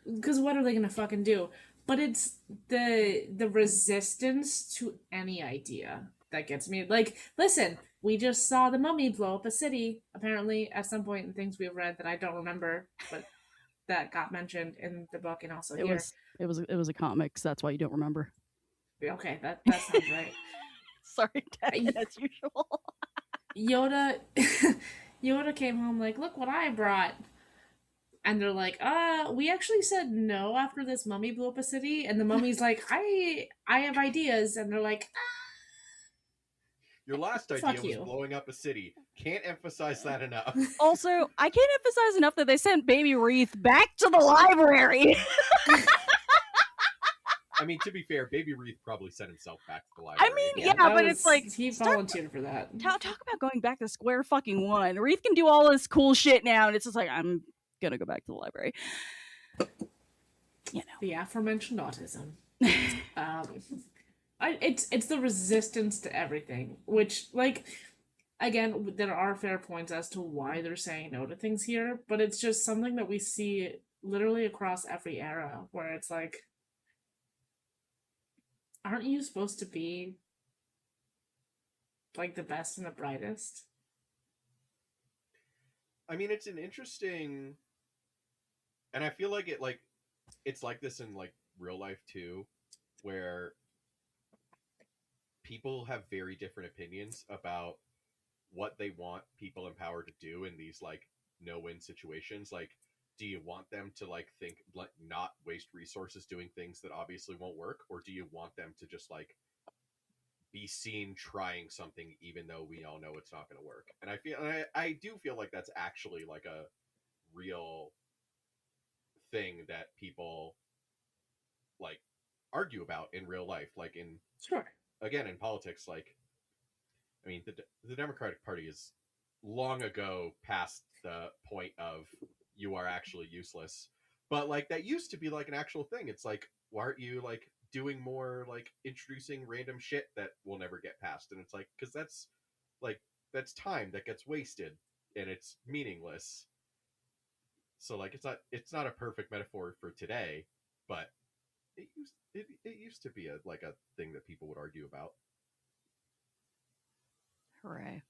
because what are they gonna fucking do? But it's the resistance to any idea that gets me. Like, listen, we just saw the mummy blow up a city, apparently, at some point in things we've read that I don't remember, but that got mentioned in the book and also It here. was a comic, so that's why you don't remember. Okay, that sounds right. Sorry, Dad, as usual. Yoda came home like, look what I brought. And they're like, we actually said no after this mummy blew up a city. And the mummy's like, I have ideas. And they're like, Your last Fuck idea was you. blowing up a city. Can't emphasize that enough. Also, I can't emphasize enough that they sent Baby Wreath back to the library. I mean, to be fair, Baby Wreath probably sent himself back to the library. I mean, yeah, yeah, that but was- it's like he start- volunteered for that. talk about going back to square fucking one. Wreath can do all this cool shit now, and it's just like I'm gonna go back to the library. The aforementioned autism. It's the resistance to everything, which, like, again, there are fair points as to why they're saying no to things here, but it's just something that we see literally across every era, where it's like, aren't you supposed to be like the best and the brightest? I mean, it's an interesting, and I feel like it's like this in like real life too, where people have very different opinions about what they want people in power to do in these like no-win situations. Like, do you want them to like think like not waste resources doing things that obviously won't work, or do you want them to just like be seen trying something even though we all know it's not going to work? And I do feel like that's actually like a real thing that people like argue about in real life, like in Sure. again in politics. Like, I mean, the Democratic Party is long ago past the point of you are actually useless. But like that used to be like an actual thing. It's like, why aren't you like doing more, like introducing random shit that will never get passed? And it's like, because like that's time that gets wasted and it's meaningless. So like it's not a perfect metaphor for today, but it used to be a like a thing that people would argue about. Hooray.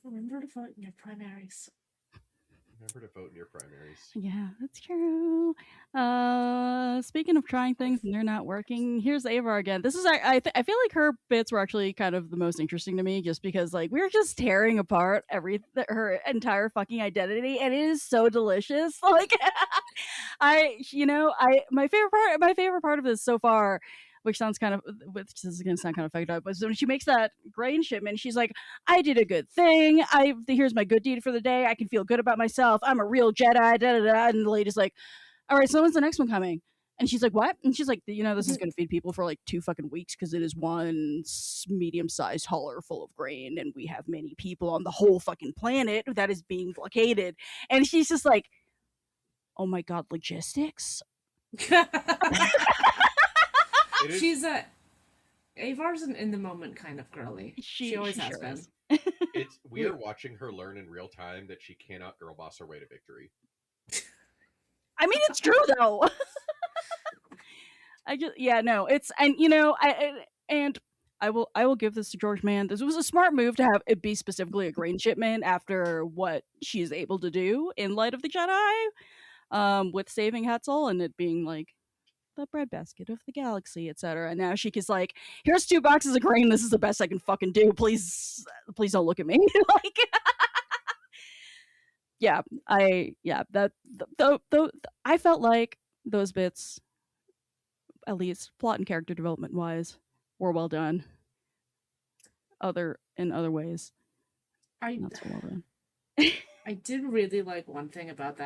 Remember to vote in your primaries. Remember to vote in your primaries. Yeah, that's true. Speaking of trying things and they're not working, here's Ava again. This is I feel like her bits were actually kind of the most interesting to me, just because like we were just tearing apart her entire fucking identity, and it is so delicious. Like, my favorite part of this so far, which sounds kind of, which is gonna sound kind of fucked up, but when she makes that grain shipment, she's like, I did a good thing. Here's my good deed for the day. I can feel good about myself. I'm a real Jedi. Da, da, da. And the lady's like, all right, so when's the next one coming? And she's like, what? And she's like, this is going to feed people for like 2 fucking weeks because it is one medium-sized hauler full of grain, and we have many people on the whole fucking planet that is being blockaded. And she's just like, oh my god, logistics. She's a Avar's an in the moment kind of girly. She always has been. We are watching her learn in real time that she cannot girl boss her way to victory. I mean, it's true though. I will give this to George Mann. This was a smart move to have it be specifically a grain shipment after what she is able to do in light of the Jedi, with saving Hetzel and it being like the breadbasket of the galaxy, etc. And now she's like, here's 2 boxes of grain. This is the best I can fucking do. Please don't look at me. Like, I felt like those bits, at least plot and character development wise, were well done. In other ways, not so well done. I did really like one thing about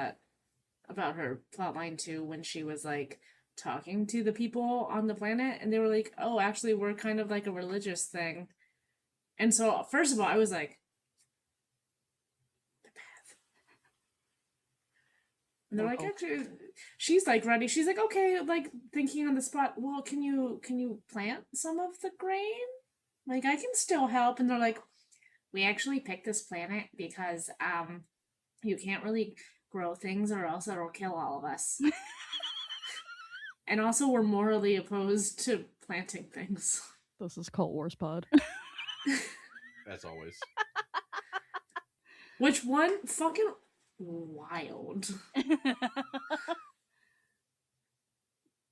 her plotline too, when she was like talking to the people on the planet, and they were like, "Oh, actually, we're kind of like a religious thing." And so, first of all, I was like, "The path." And they're like, "Actually," she's like ready. She's like, "Okay," like thinking on the spot. Well, can you plant some of the grain? Like, I can still help. And they're like, we actually picked this planet because you can't really grow things or else it'll kill all of us. And also, we're morally opposed to planting things. This is Cult Wars Pod. As always. Which one? Fucking wild.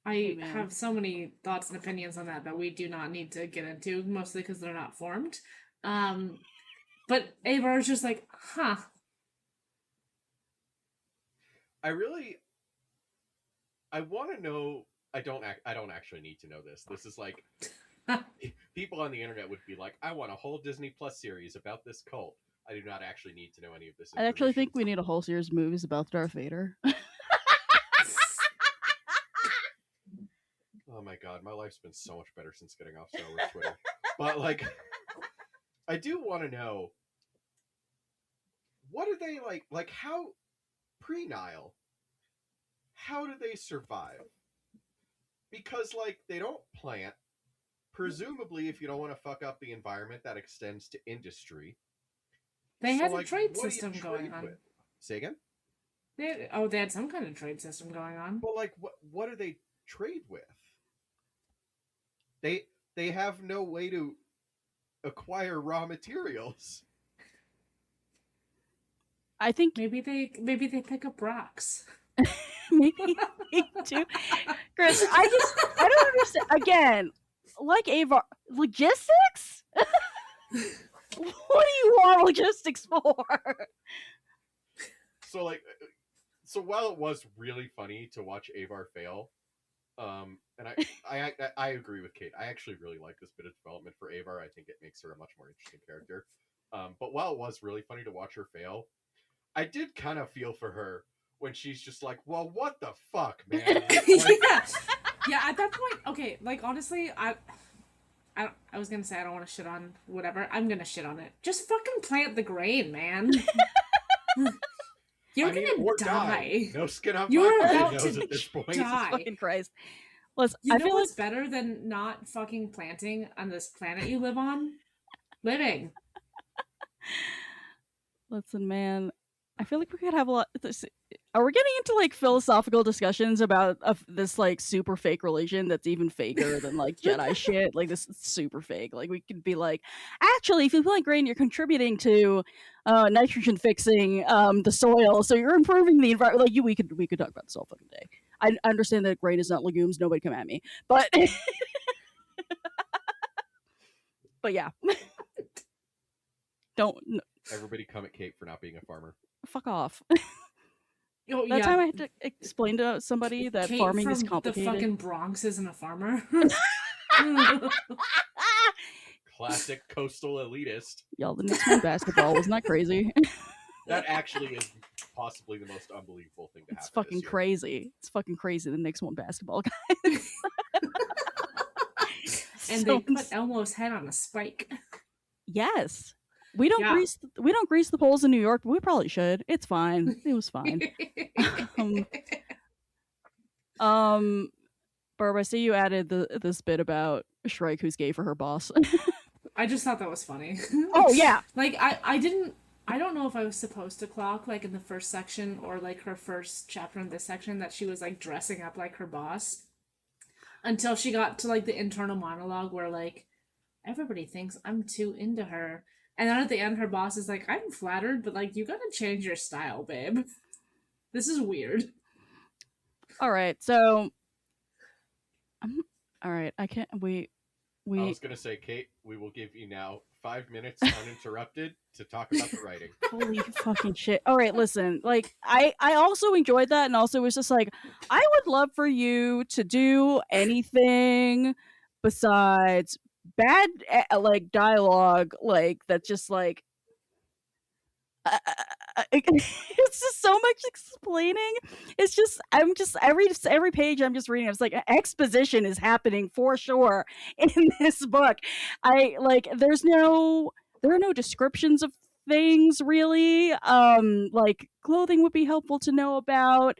I have so many thoughts and opinions on that we do not need to get into, mostly because they're not formed. But Avar is just like, huh. I want to know. I don't actually need to know this. This is like people on the internet would be like, I want a whole Disney Plus series about this cult. I do not actually need to know any of this. I actually think we need a whole series of movies about Darth Vader. Oh my god, my life's been so much better since getting off Star Wars Twitter. But like, I do want to know, what are they like? Like, how pre-Nile, how do they survive? Because, like, they don't plant. Presumably, if you don't want to fuck up the environment, that extends to industry. They had a like, trade what do you system going trade on. with? Say again? They had some kind of trade system going on. Well, like, what do they trade with? They have no way to acquire raw materials. I think Maybe they pick up rocks. maybe me too. Chris, I don't understand. Again, like Avar, logistics? What do you want logistics for? So while it was really funny to watch Avar fail, and I agree with Kate. I actually really like this bit of development for Avar. I think it makes her a much more interesting character. But while it was really funny to watch her fail, I did kind of feel for her when she's just like, well, what the fuck, man? Yeah, at that point, okay, like, honestly, I was gonna say I don't want to shit on whatever. I'm gonna shit on it. Just fucking plant the grain, man. You're gonna die. No skin on You're my about nose to at this point. die. Fucking Christ. Listen, You I know feel what's like better than not fucking planting on this planet you live on? Living. listen, man. I feel like we could have a lot. Are we getting into like philosophical discussions about this like super fake religion that's even faker than like Jedi shit? Like this is super fake. Like we could be like, actually, if you plant grain, you're contributing to nitrogen fixing the soil, so you're improving the environment. Like we could talk about this all fucking day. I understand that grain is not legumes. Nobody come at me, but but yeah, don't Everybody come at Kate for not being a farmer. fuck off. Oh, That yeah. time I had to explain to somebody that Kate farming from is complicated. The fucking Bronx isn't a farmer. Classic coastal elitist. Y'all, the Knicks won basketball. Wasn't that crazy? That actually is possibly the most unbelievable thing to happen. It's fucking this year. crazy. It's fucking crazy. The Knicks won basketball, guys. And they put Elmo's head on a spike. Yes. We don't grease the poles in New York, but we probably should. It's fine. It was fine. Barb, I see you added this bit about Shrike who's gay for her boss. I just thought that was funny. Oh yeah. Like I don't know if I was supposed to clock like in the first section or like her first chapter in this section that she was like dressing up like her boss. Until she got to like the internal monologue where like everybody thinks I'm too into her. And then at the end her boss is like, I'm flattered, but like you gotta change your style, babe. This is weird. Alright, so alright, I can't I was gonna say, Kate, we will give you now 5 minutes uninterrupted to talk about the writing. Holy fucking shit. Alright, listen, like I also enjoyed that and also was just like, I would love for you to do anything besides bad like dialogue like that's just like it's just so much explaining. It's just every page I'm just reading. It's like exposition is happening for sure in this book. There are no descriptions of things really. Like clothing would be helpful to know about.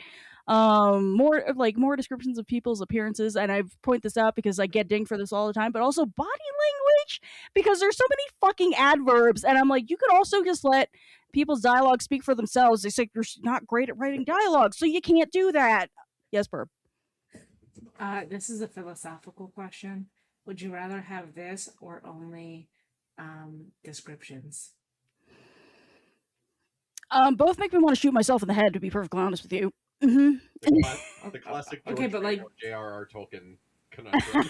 More descriptions of people's appearances, and I point this out because I get dinged for this all the time, but also body language, because there's so many fucking adverbs, and I'm like, you could also just let people's dialogue speak for themselves. They say you're not great at writing dialogue, so you can't do that. Yes, Burb. This is a philosophical question. Would you rather have this or only descriptions? Both make me want to shoot myself in the head, to be perfectly honest with you. The classic George J.R.R. Tolkien conundrum.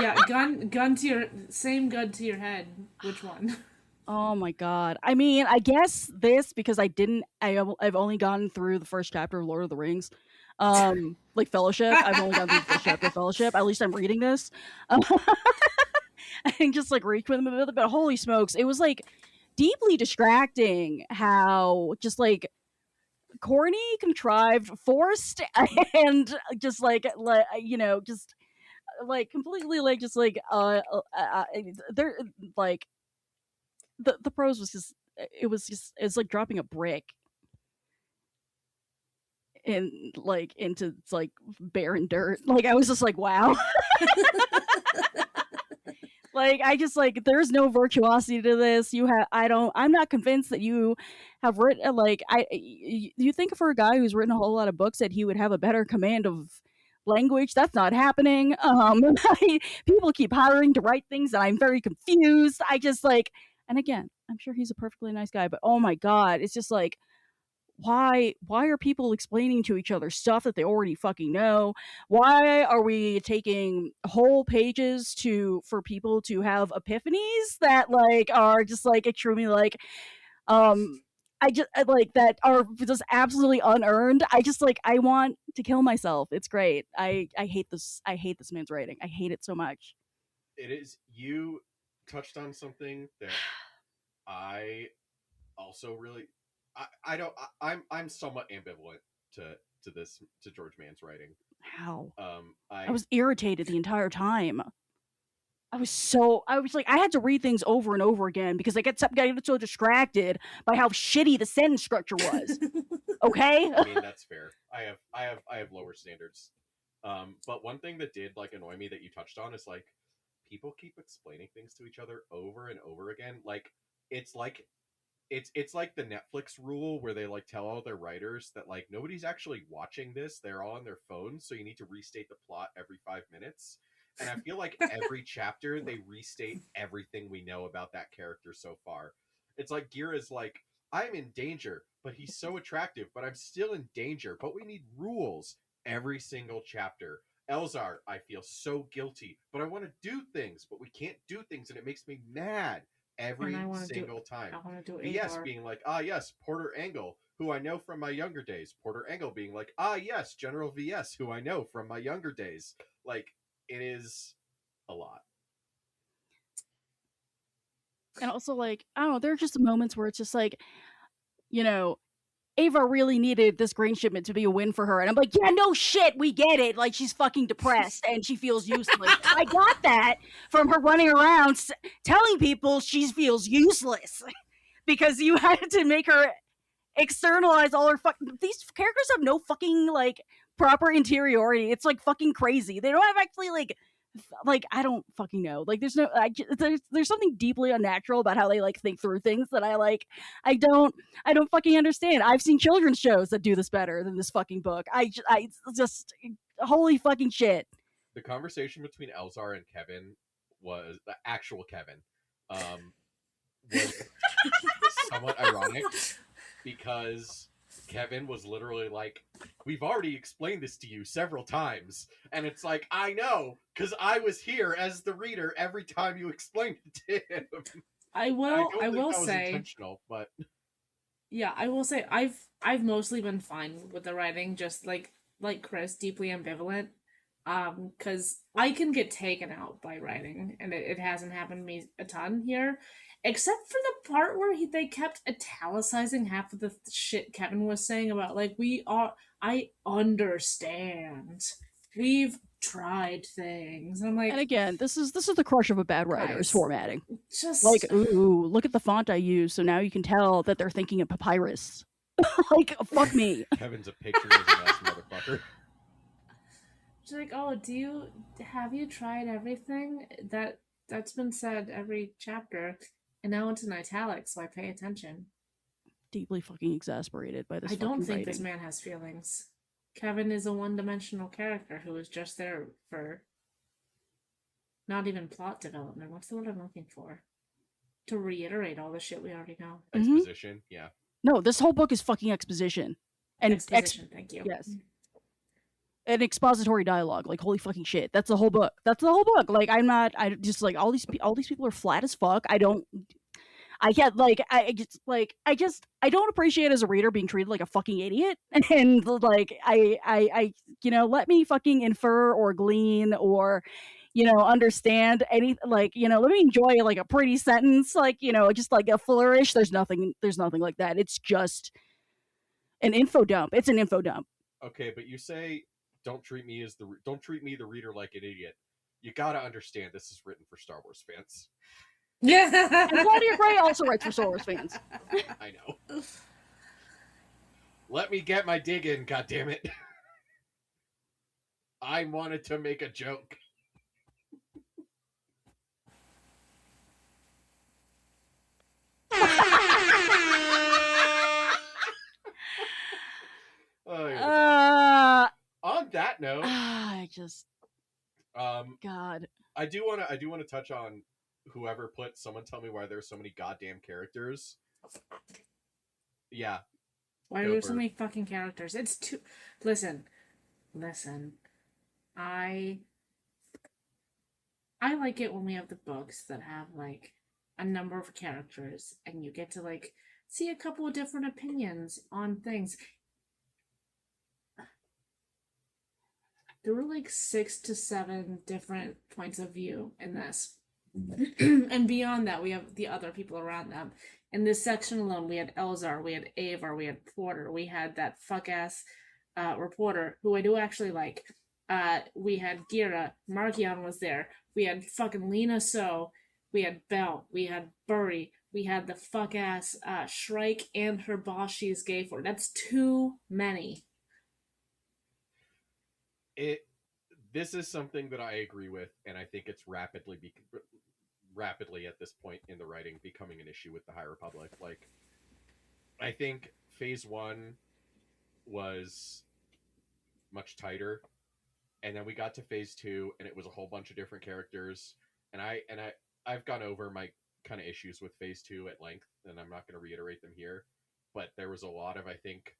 Yeah, gun to your head. Which one? Oh my god. I mean, I guess this, because I've only gone through the first chapter of Lord of the Rings. Like Fellowship. I've only gone through the first chapter of Fellowship. At least I'm reading this. And just like reach with them, but holy smokes, it was like deeply distracting how just like corny, contrived, forced, and just like just like completely like just like they're like the prose was just it's like dropping a brick. into like barren dirt. Like I was just like, wow. Like I just like there's no virtuosity to this. I'm not convinced that you have written like you think for a guy who's written a whole lot of books that he would have a better command of language. That's not happening. People keep hiring to write things and I'm very confused. I just like, and again, I'm sure he's a perfectly nice guy, but oh my god, it's just like why are people explaining to each other stuff that they already fucking know? Why are we taking whole pages for people to have epiphanies that like are just like extremely like um like that are just absolutely unearned. I just like I want to kill myself. It's great. I hate this. I hate this man's writing. I hate it so much. It is. You touched on something that I also really. I don't. I'm somewhat ambivalent to George Mann's writing. How? I I was irritated the entire time. I was like, I had to read things over and over again because I kept getting so distracted by how shitty the sentence structure was. Okay? I mean, that's fair. I have lower standards. But one thing that did like annoy me that you touched on is like people keep explaining things to each other over and over again. Like it's like it's like the Netflix rule where they like tell all their writers that like nobody's actually watching this. They're all on their phones, so you need to restate the plot every 5 minutes. And I feel like every chapter they restate everything we know about that character so far. It's like Gira's like, I'm in danger, but he's so attractive, but I'm still in danger. But we need rules every single chapter. Elzar, I feel so guilty, but I want to do things, but we can't do things, and it makes me mad every single time. I want to do VS Agar. being like, ah, yes, Porter Engle, who I know from my younger days. Porter Engle being like, ah, yes, General VS, who I know from my younger days. Like, it is a lot. And also, like, I don't know, there are just moments where it's just like, you know, Ava really needed this grain shipment to be a win for her. And I'm like, yeah, no shit, we get it. Like, she's fucking depressed and she feels useless. I got that from her running around telling people she feels useless because you had to make her externalize all her fucking. These characters have no fucking, like, proper interiority. It's, like, fucking crazy. They don't have actually, like I don't fucking know. Like there's something deeply unnatural about how they like think through things that I don't fucking understand. I've seen children's shows that do this better than this fucking book. I just holy fucking shit. The conversation between Elzar and Kevin was the actual Kevin was somewhat ironic because Kevin was literally like, we've already explained this to you several times. And it's like, I know, because I was here as the reader every time you explained it to him. I will that was say intentional, but yeah, I will say I've mostly been fine with the writing, just like Chris, deeply ambivalent. Because I can get taken out by writing, and it hasn't happened to me a ton here, except for the part where they kept italicizing half of the shit Kevin was saying about like I understand, we've tried things. I'm like, and again, this is the crush of a bad writer is formatting. Just like, ooh, look at the font I use, so now you can tell that they're thinking of papyrus. Like, fuck me. Kevin's a patriotism ass motherfucker. She's like, oh, have you tried everything that's been said every chapter? And now it's in italics, so I pay attention. Deeply fucking exasperated by this. I don't think writing. This man has feelings. Kevin is a one-dimensional character who is just there for not even plot development. What's the word I'm looking for? To reiterate all the shit we already know. Exposition, yeah. No, this whole book is fucking exposition. And exposition, thank you. Yes. And expository dialogue, like holy fucking shit. That's the whole book. Like I just like all these people are flat as fuck. I don't appreciate as a reader being treated like a fucking idiot. And like I let me fucking infer or glean or understand any, like, let me enjoy like a pretty sentence, like, just like a flourish. There's nothing like that. It's just an info dump. It's an info dump. Okay, but you say don't treat me the reader like an idiot. You gotta understand this is written for Star Wars fans. Yeah. And Claudia Gray also writes for Star Wars fans. I know. Let me get my dig in, goddammit. I wanted to make a joke. Oh, on that note, I just God. I do want to touch on whoever put someone tell me why there's so many goddamn characters. Yeah. Why are there so many fucking characters? It's too. Listen. I like it when we have the books that have like a number of characters and you get to like see a couple of different opinions on things. There were like 6 to 7 different points of view in this. And beyond that, we have the other people around them. In this section alone, we had Elzar, we had Avar, we had Porter, we had that fuck ass reporter who I do actually like. We had Gira, Markion was there. We had fucking Lena So. We had Bell. We had Burry. We had the fuck ass Shrike and her boss she's gay for. That's too many. This is something that I agree with, and I think it's rapidly at this point in the writing becoming an issue with the High Republic. Like, I think Phase 1 was much tighter, and then we got to Phase 2 and it was a whole bunch of different characters, and I've gone over my kind of issues with Phase 2 at length, and I'm not going to reiterate them here, but there was a lot of, I think,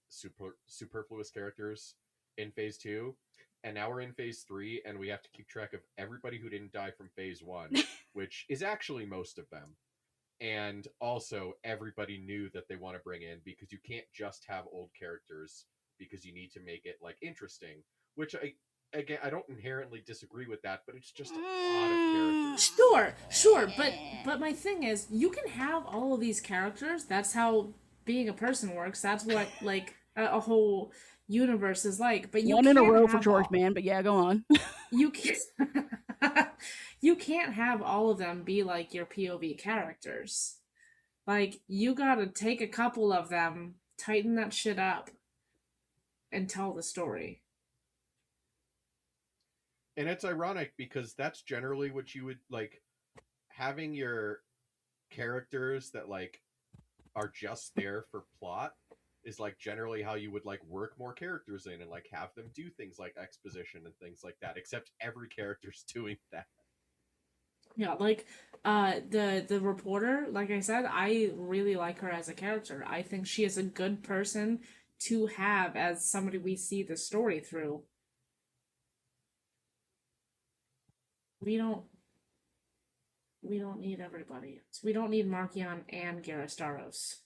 superfluous characters in Phase 2, and now we're in Phase 3 and we have to keep track of everybody who didn't die from Phase 1, which is actually most of them. And also everybody new that they want to bring in, because you can't just have old characters, because you need to make it like interesting, which I don't inherently disagree with that, but it's just a lot of characters. Sure, but my thing is, you can have all of these characters. That's how being a person works. That's what like a whole universe is like. But you one can't in a row for have George Man, but yeah, go on. you can't you can't have all of them be like your POV characters. Like, you gotta take a couple of them, tighten that shit up, and tell the story. And it's ironic because that's generally what you would like, having your characters that like are just there for plot is like generally how you would like work more characters in and like have them do things like exposition and things like that, except every character's doing that. Yeah, like the reporter, like I said, I really like her as a character. I think she is a good person to have as somebody we see the story through. We don't need everybody. We don't need Markion and Garastaros.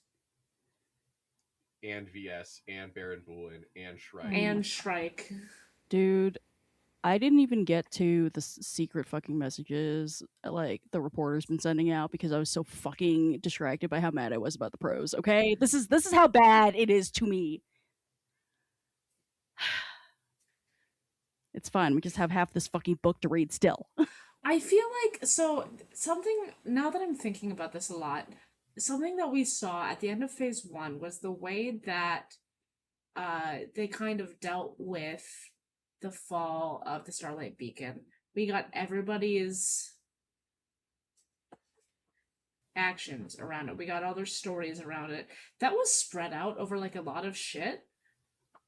And VS and Baron Bulin and Shrike. And Shrike. Dude, I didn't even get to the secret fucking messages like the reporter's been sending out because I was so fucking distracted by how mad I was about the pros. Okay, this is how bad it is to me. It's fine. We just have half this fucking book to read still. I feel like something, now that I'm thinking about this a lot, something that we saw at the end of Phase 1 was the way that they kind of dealt with the fall of the Starlight Beacon. We got everybody's actions around it. We got all their stories around it. That was spread out over like a lot of shit.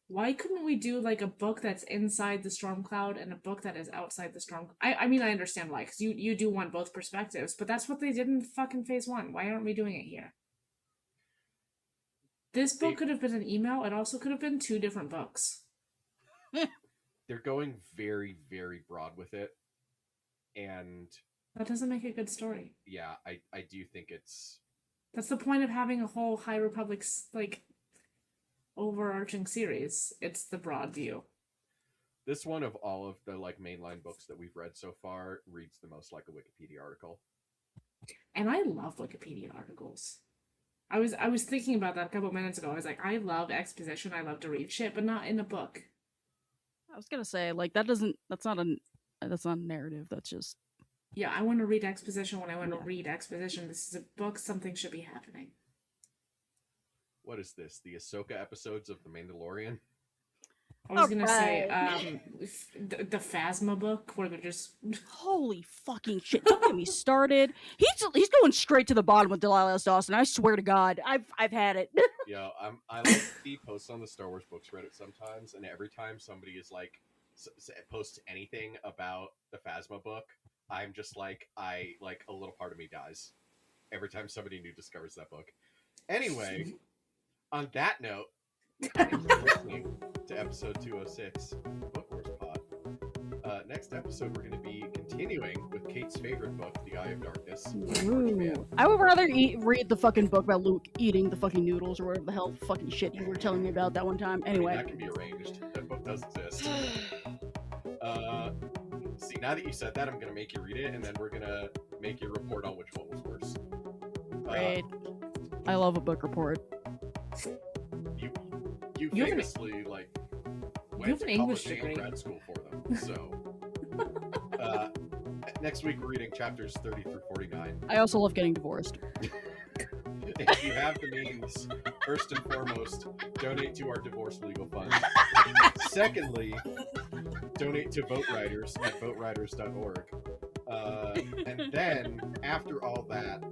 Why couldn't we do like a book that's inside the storm cloud and a book that is outside the storm? I mean, I understand why, because you do want both perspectives, but that's what they did in fucking Phase 1. Why aren't we doing it here? This book could have been an email. It also could have been 2 different books. They're going very, very broad with it, and that doesn't make a good story. Yeah, I do think it's... That's the point of having a whole High Republic's like overarching series. It's the broad view. This one, of all of the like mainline books that we've read so far, reads the most like a Wikipedia article. And I love Wikipedia articles. I was thinking about that a couple minutes ago. I was like, I love exposition. I love to read shit, but not in a book. I was gonna say, like, that's not a narrative. That's just... Yeah, I want to read exposition when I want to read exposition. This is a book. Something should be happening. what is this? The Ahsoka episodes of The Mandalorian? I was gonna say, Alright. the Phasma book where they're just Holy fucking shit! Don't get me started. He's going straight to the bottom with Delilah Dawson. I swear to God, I've had it. Yeah, I like the posts on the Star Wars books Reddit sometimes, and every time somebody is like posts anything about the Phasma book, I'm just like a little part of me dies every time somebody new discovers that book. Anyway, on that note, thanks for listening to episode 206 Book Wars Pod. Next episode, we're going to be continuing with Kate's favorite book, The Eye of Darkness. Ooh. I would rather read the fucking book about Luke eating the fucking noodles or whatever the hell fucking shit you were telling me about that one time. Anyway. I mean, that can be arranged. That book does exist. See, now that you said that, I'm going to make you read it, and then we're going to make you report on which one was worse. Great. I love a book report. You famously, like, went to English college degree. and grad school for them, so... next week, we're reading chapters 30 through 49. I also love getting divorced. If you have the means, first and foremost, donate to our divorce legal fund. Secondly, donate to Vote Riders at voteriders.org. And then, after all that,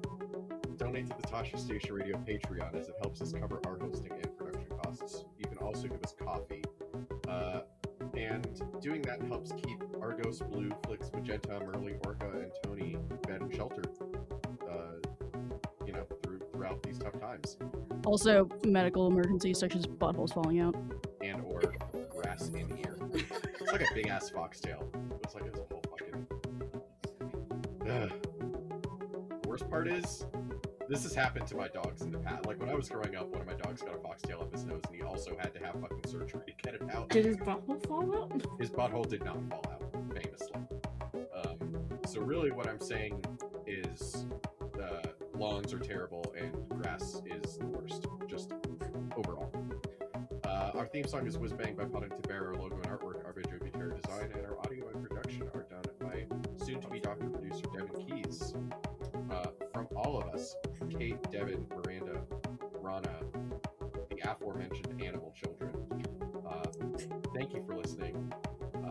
donate to the Tasha Station Radio Patreon, as it helps us cover our hosting and production costs. You can also give us coffee. And doing that helps keep Argos, Blue, Flix, Magenta, Merly, Orca, and Tony fed and sheltered, throughout these tough times. Also, medical emergencies such as buttholes falling out. And or grass in ear. It's like a big ass foxtail. It's like a whole fucking... The worst part is, this has happened to my dogs in the past. Like, when I was growing up, one of my dogs got a foxtail up his nose, and he also had to have fucking surgery to get it out. Did his butthole fall out? His butthole did not fall out, famously. So really what I'm saying is lawns are terrible and grass is the worst, just overall. Our theme song is Whiz Bang by Paddington Bear. Our logo and artwork are by Joe Terror Design, and our audio and production are done by soon-to-be Dr. Producer Devin Keys. From all of us, Kate, Devin, Miranda, Rana, the aforementioned animal children, thank you for listening.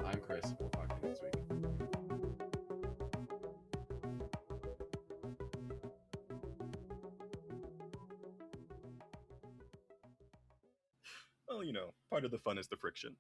I'm Chris. We'll talk to you next week. Well, part of the fun is the friction.